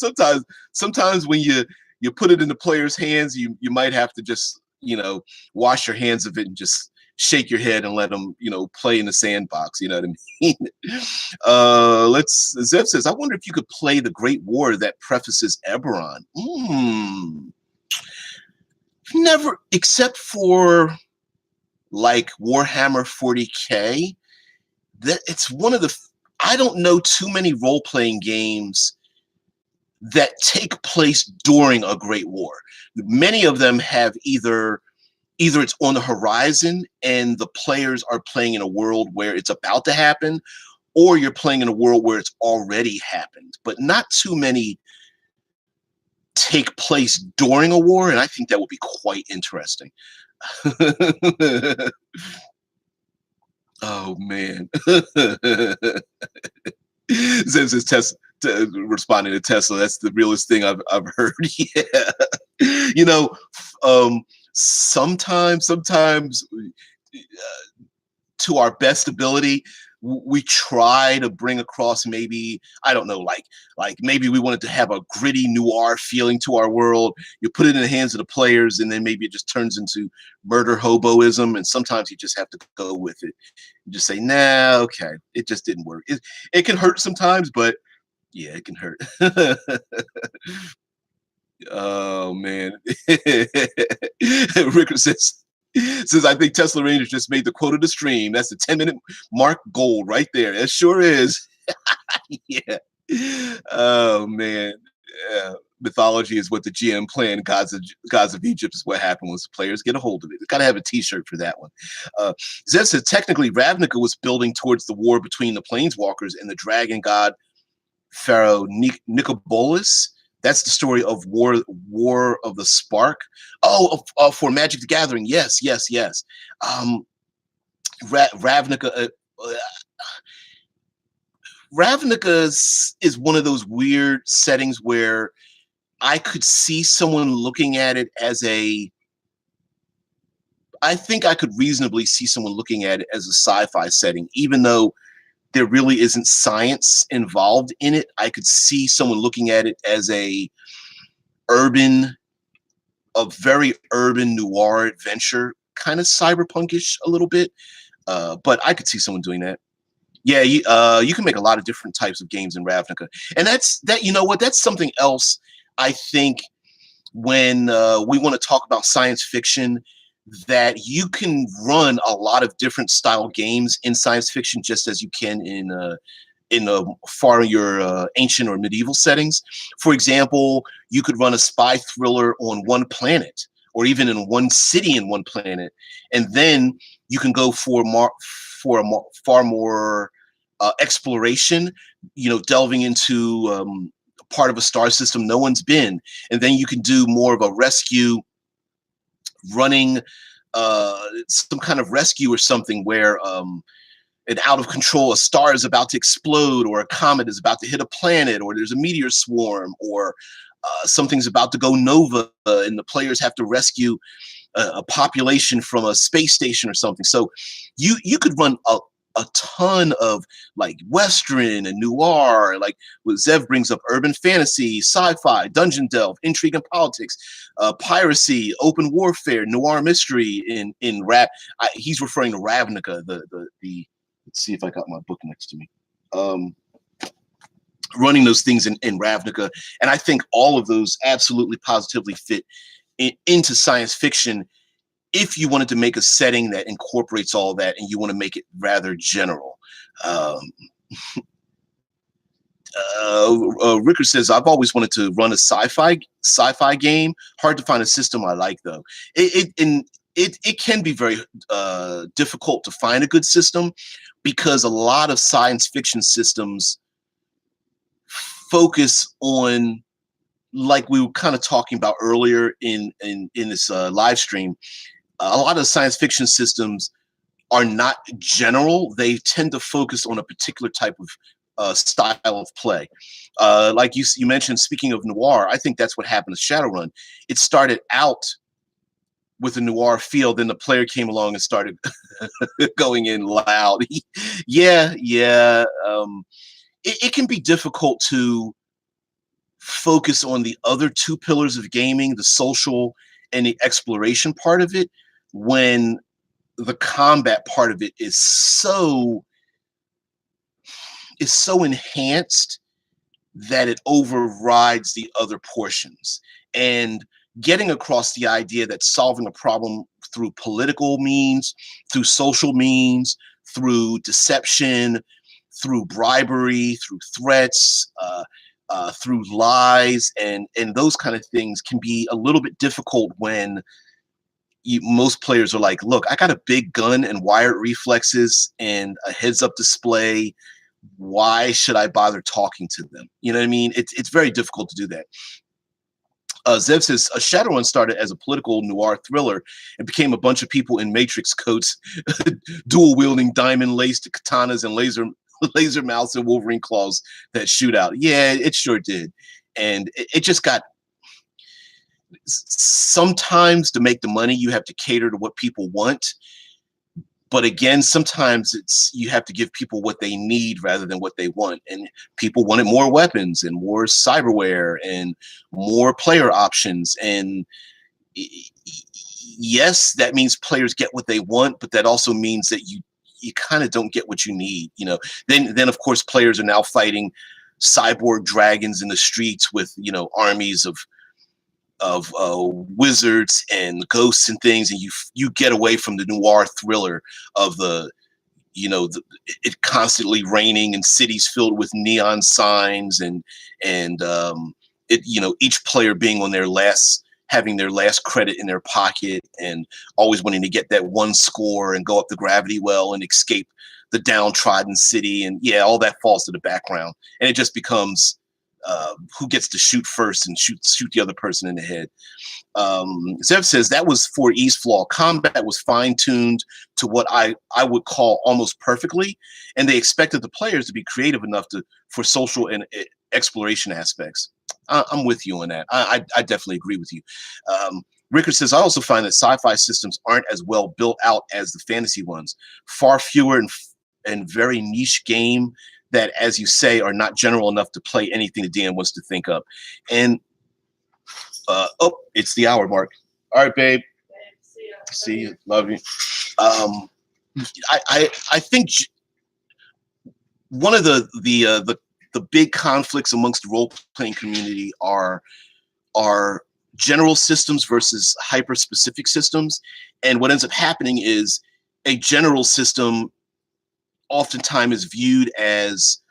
Sometimes when you put it in the players' hands, you might have to just wash your hands of it and just shake your head and let them play in the sandbox. You know what I mean? Zev says, I wonder if you could play the Great War that prefaces Eberron. Never, except for like Warhammer 40K. That it's one of the I don't know too many role-playing games that take place during a Great War. Many of them have either it's on the horizon and the players are playing in a world where it's about to happen, or you're playing in a world where it's already happened. But not too many take place during a war, and I think that would be quite interesting. Oh man. Says Tesla, responding to Tesla, that's the realest thing I've heard. Yeah. Sometimes to our best ability, we try to bring across, maybe, I don't know, like maybe we wanted to have a gritty noir feeling to our world. You put it in the hands of the players, and then maybe it just turns into murder hoboism, and sometimes you just have to go with it and just say, nah, okay, it just didn't work. It can hurt sometimes, but yeah, it can hurt. Oh man. Ricker says, I think Tesla Rangers just made the quote of the stream. That's the 10-minute mark gold right there. It sure is. Yeah. Oh man. Mythology is what the GM planned. Gods of Egypt is what happened once the players get a hold of it. Gotta have a t-shirt for that one. Zed says technically Ravnica was building towards the war between the Planeswalkers and the dragon god Pharaoh Nicobolus. That's the story of War of the Spark. Oh, for Magic the Gathering. Yes. Ravnica. Ravnica is one of those weird settings where I could see someone looking at it as I think I could reasonably see someone looking at it as a sci-fi setting, even though there really isn't science involved in it. I could see someone looking at it as a very urban noir adventure, kind of cyberpunkish a little bit. But I could see someone doing that. Yeah, you can make a lot of different types of games in Ravnica, and that's something else. I think when we want to talk about science fiction, that you can run a lot of different style games in science fiction, just as you can in your ancient or medieval settings. For example, you could run a spy thriller on one planet, or even in one city in one planet, and then you can go for a far more exploration. Delving into part of a star system no one's been, and then you can do more of a rescue, running some kind of rescue or something where an out of control, a star is about to explode, or a comet is about to hit a planet, or there's a meteor swarm, or something's about to go nova, and the players have to rescue a population from a space station or something. So you could run a ton of like Western and noir, like what Zev brings up, urban fantasy, sci-fi, dungeon delve, intrigue and politics, piracy, open warfare, noir mystery in rap. He's referring to Ravnica, the let's see if I got my book next to me. Running those things in Ravnica. And I think all of those absolutely positively fit into science fiction if you wanted to make a setting that incorporates all that and you want to make it rather general. Ricker says, I've always wanted to run a sci-fi game. Hard to find a system I like, though. It can be very difficult to find a good system because a lot of science fiction systems focus on, like we were kind of talking about earlier in this live stream, a lot of science fiction systems are not general. They tend to focus on a particular type of style of play. Like you mentioned, speaking of noir, I think that's what happened to Shadowrun. It started out with a noir feel, then the player came along and started going in loud. Yeah. It can be difficult to focus on the other two pillars of gaming, the social and the exploration part of it, when the combat part of it is so enhanced that it overrides the other portions. And getting across the idea that solving a problem through political means, through social means, through deception, through bribery, through threats, through lies, and those kind of things can be a little bit difficult when most players are like, look, I got a big gun and wired reflexes and a heads-up display. Why should I bother talking to them? You know what I mean? It's very difficult to do that. Zev says, Shadowrun started as a political noir thriller and became a bunch of people in Matrix coats, dual-wielding diamond-laced katanas and laser mouths and Wolverine claws that shoot out. Yeah, it sure did. And it just got, sometimes to make the money, you have to cater to what people want. But again, sometimes you have to give people what they need rather than what they want. And people wanted more weapons and more cyberware and more player options. And yes, that means players get what they want, but that also means that you kind of don't get what you need. You know, then of course players are now fighting cyborg dragons in the streets with, armies of wizards and ghosts and things, and you get away from the noir thriller of it constantly raining and cities filled with neon signs and each player being on having their last credit in their pocket and always wanting to get that one score and go up the gravity well and escape the downtrodden city, and all that falls to the background, and it just becomes who gets to shoot first and shoot the other person in the head. Zev says that was 4E's flaw. Combat was fine-tuned to what I would call almost perfectly, and they expected the players to be creative enough for social and exploration aspects. I'm with you on that. I definitely agree with you. Rickard says, I also find that sci-fi systems aren't as well built out as the fantasy ones. Far fewer and very niche game that, as you say, are not general enough to play anything the DM wants to think of. And it's the hour mark. All right, babe. See you. Love you. I think one of the big conflicts amongst the role-playing community are general systems versus hyper-specific systems. And what ends up happening is a general system oftentimes is viewed as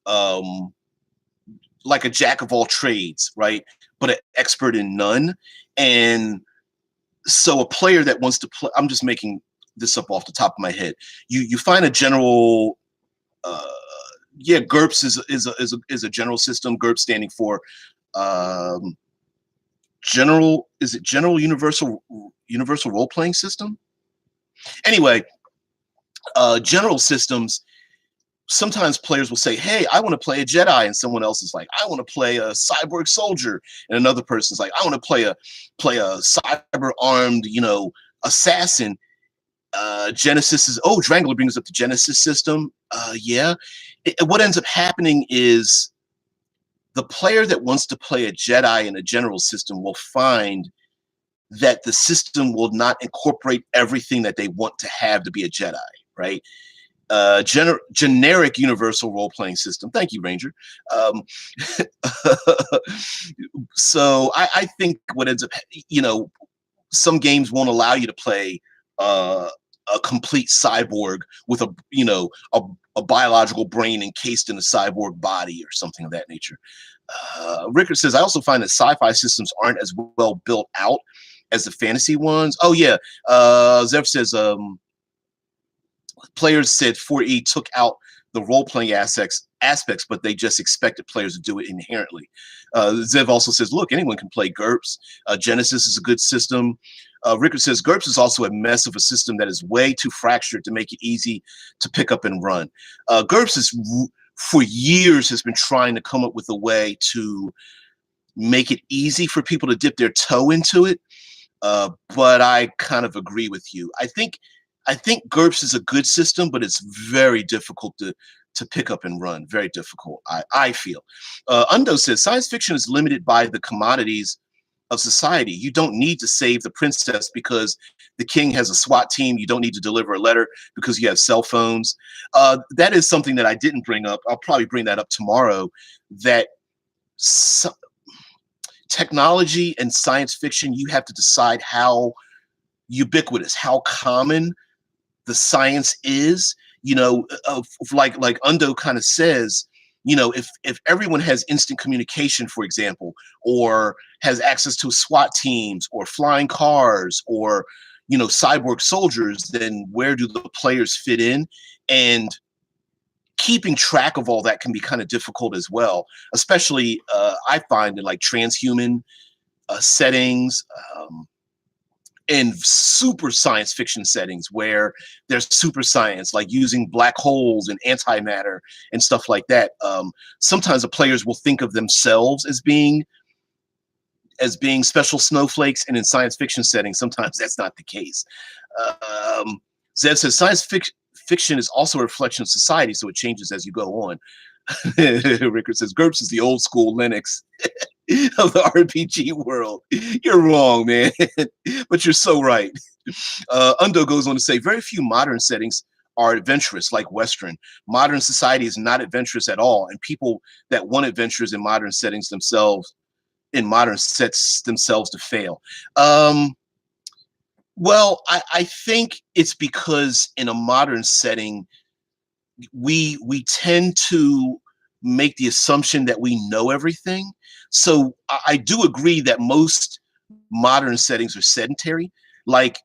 like a jack of all trades, right? But an expert in none. And so a player that wants to play, I'm just making this up off the top of my head. You find a general, GURPS is a general system. GURPS standing for General Universal Role Playing System? Anyway, General systems, sometimes players will say, hey, I want to play a Jedi, and someone else is like, I want to play a cyborg soldier, and another person's like, I want to play a cyber armed, assassin. Genesis is, oh, Drangler brings up the Genesis system. Yeah. What ends up happening is the player that wants to play a Jedi in a general system will find that the system will not incorporate everything that they want to have to be a Jedi, right? Generic universal role-playing system. Thank you, Ranger. So I think what ends up, some games won't allow you to play a complete cyborg with a biological brain encased in a cyborg body or something of that nature. Rickard says, I also find that sci-fi systems aren't as well built out as the fantasy ones. Oh yeah. Zev says, players said 4E took out the role-playing aspects, but they just expected players to do it inherently. Zev also says, look, anyone can play GURPS. Genesis is a good system. Rickard says, GURPS is also a mess of a system that is way too fractured to make it easy to pick up and run. GURPS is, for years, has been trying to come up with a way to make it easy for people to dip their toe into it. But I kind of agree with you. I think GURPS is a good system, but it's very difficult to pick up and run. Very difficult, I feel. Undo says, science fiction is limited by the commodities of society. You don't need to save the princess because the king has a SWAT team. You don't need to deliver a letter because you have cell phones. That is something that I didn't bring up. I'll probably bring that up tomorrow, that technology and science fiction, you have to decide how ubiquitous, how common the science is, like Undo kind of says, if everyone has instant communication, for example, or has access to SWAT teams or flying cars or, cyborg soldiers, then where do the players fit in? And keeping track of all that can be kind of difficult as well, especially I find in like transhuman settings, in super science fiction settings where there's super science, like using black holes and antimatter and stuff like that. Sometimes the players will think of themselves as being special snowflakes, and in science fiction settings, sometimes that's not the case. Zev says, science fiction is also a reflection of society, so it changes as you go on. Rickard says, GURPS is the old school Linux of the RPG world. You're wrong, man, but you're so right. Undo goes on to say, very few modern settings are adventurous like Western. Modern society is not adventurous at all, and people that want adventures in modern settings themselves, to fail. Well, I think it's because in a modern setting, we tend to make the assumption that we know everything. So I do agree that most modern settings are sedentary. Like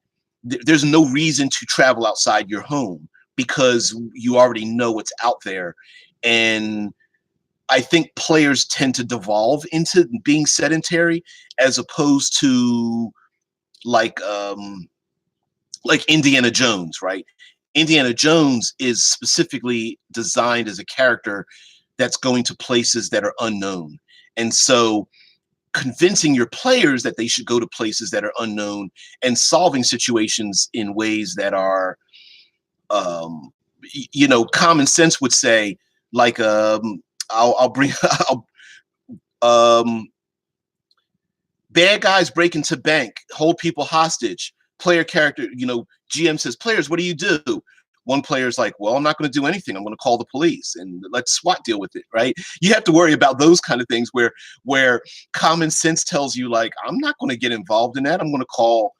there's no reason to travel outside your home because you already know what's out there. And I think players tend to devolve into being sedentary as opposed to like Indiana Jones, right? Indiana Jones is specifically designed as a character that's going to places that are unknown. And so convincing your players that they should go to places that are unknown and solving situations in ways that are, common sense would say, like, bad guys break into bank, hold people hostage. Player character, GM says, players, what do you do? One player's like, well, I'm not going to do anything. I'm going to call the police and let SWAT deal with it, right? You have to worry about those kind of things where common sense tells you, like, I'm not going to get involved in that. I'm going to call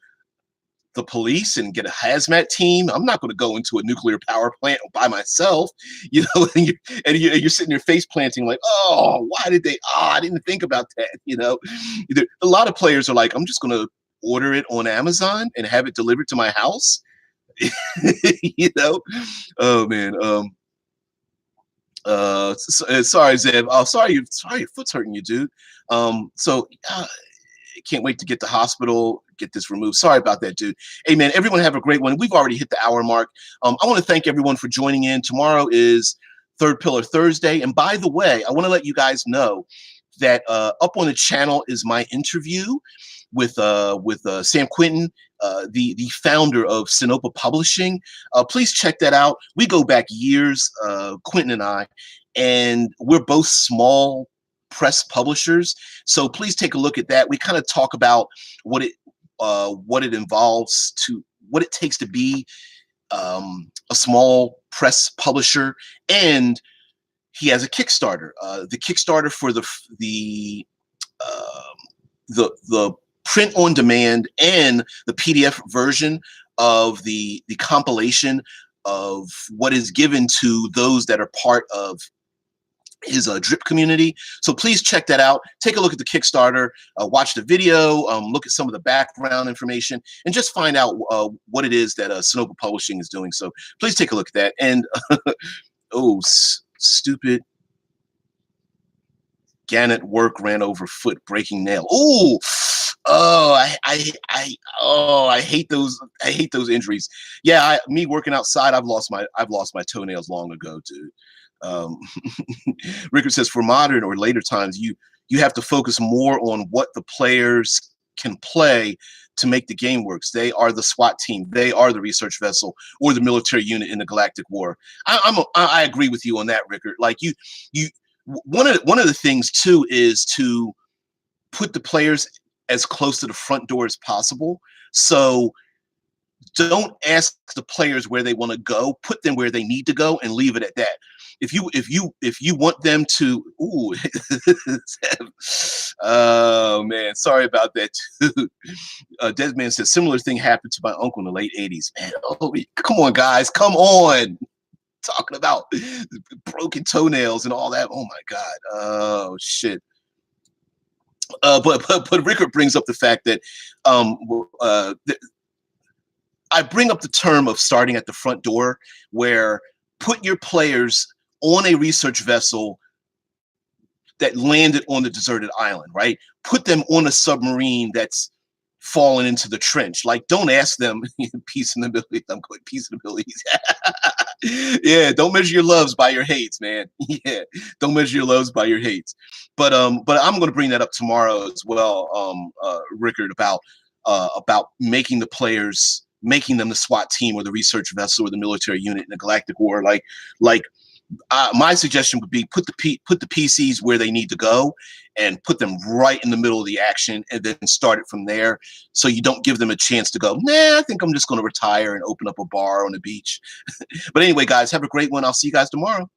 the police and get a hazmat team. I'm not going to go into a nuclear power plant by myself, and you're sitting there face planting like, oh, why did they? Oh, I didn't think about that. A lot of players are like, I'm just going to order it on Amazon and have it delivered to my house. Oh man. Sorry, Zeb. Oh, sorry your foot's hurting you, dude. So can't wait to get to hospital, get this removed. Sorry about that, dude. Hey, man, everyone have a great one. We've already hit the hour mark. I want to thank everyone for joining in. Tomorrow is Third Pillar Thursday. And by the way, I want to let you guys know that up on the channel is my interview with Sam Quinton, the founder of Sinopa Publishing. Please check that out. We go back years, Quinton and I, and we're both small press publishers. So please take a look at that. We kind of talk about what it involves, to what it takes to be a small press publisher, and he has a Kickstarter. The Kickstarter for the print on demand and the PDF version of the compilation of what is given to those that are part of his drip community. So please check that out. Take a look at the Kickstarter, watch the video, look at some of the background information, and just find out what it is that Sinopa Publishing is doing. So please take a look at that. And oh, stupid Gannett work ran over foot, breaking nail. Oh, I hate those. I hate those injuries. Yeah, me working outside, I've lost my toenails long ago, dude. Rickard says, for modern or later times, you have to focus more on what the players can play to make the game works. They are the SWAT team. They are the research vessel or the military unit in the galactic war. I agree with you on that, Rickard. Like one of the things too is to put the players as close to the front door as possible. So don't ask the players where they want to go. Put them where they need to go and leave it at that. If you want them to, ooh, oh man, sorry about that too. Deadman says similar thing happened to my uncle in the late '80s. Man, oh, come on, guys, come on. Talking about broken toenails and all that. Oh my God. Oh shit. But Rickard brings up the fact that I bring up the term of starting at the front door, where put your players on a research vessel that landed on the deserted island, right? Put them on a submarine that's fallen into the trench. Like, don't ask them peace in the Middle East. I'm going peace in the Middle East. Yeah, don't measure your loves by your hates, man. Yeah, don't measure your loves by your hates. But I'm going to bring that up tomorrow as well, Rickard, about making the players, making them the SWAT team or the research vessel or the military unit in the galactic war. My suggestion would be put the PCs where they need to go and put them right in the middle of the action, and then start it from there. So you don't give them a chance to go, nah, I think I'm just going to retire and open up a bar on the beach. But anyway, guys, have a great one. I'll see you guys tomorrow.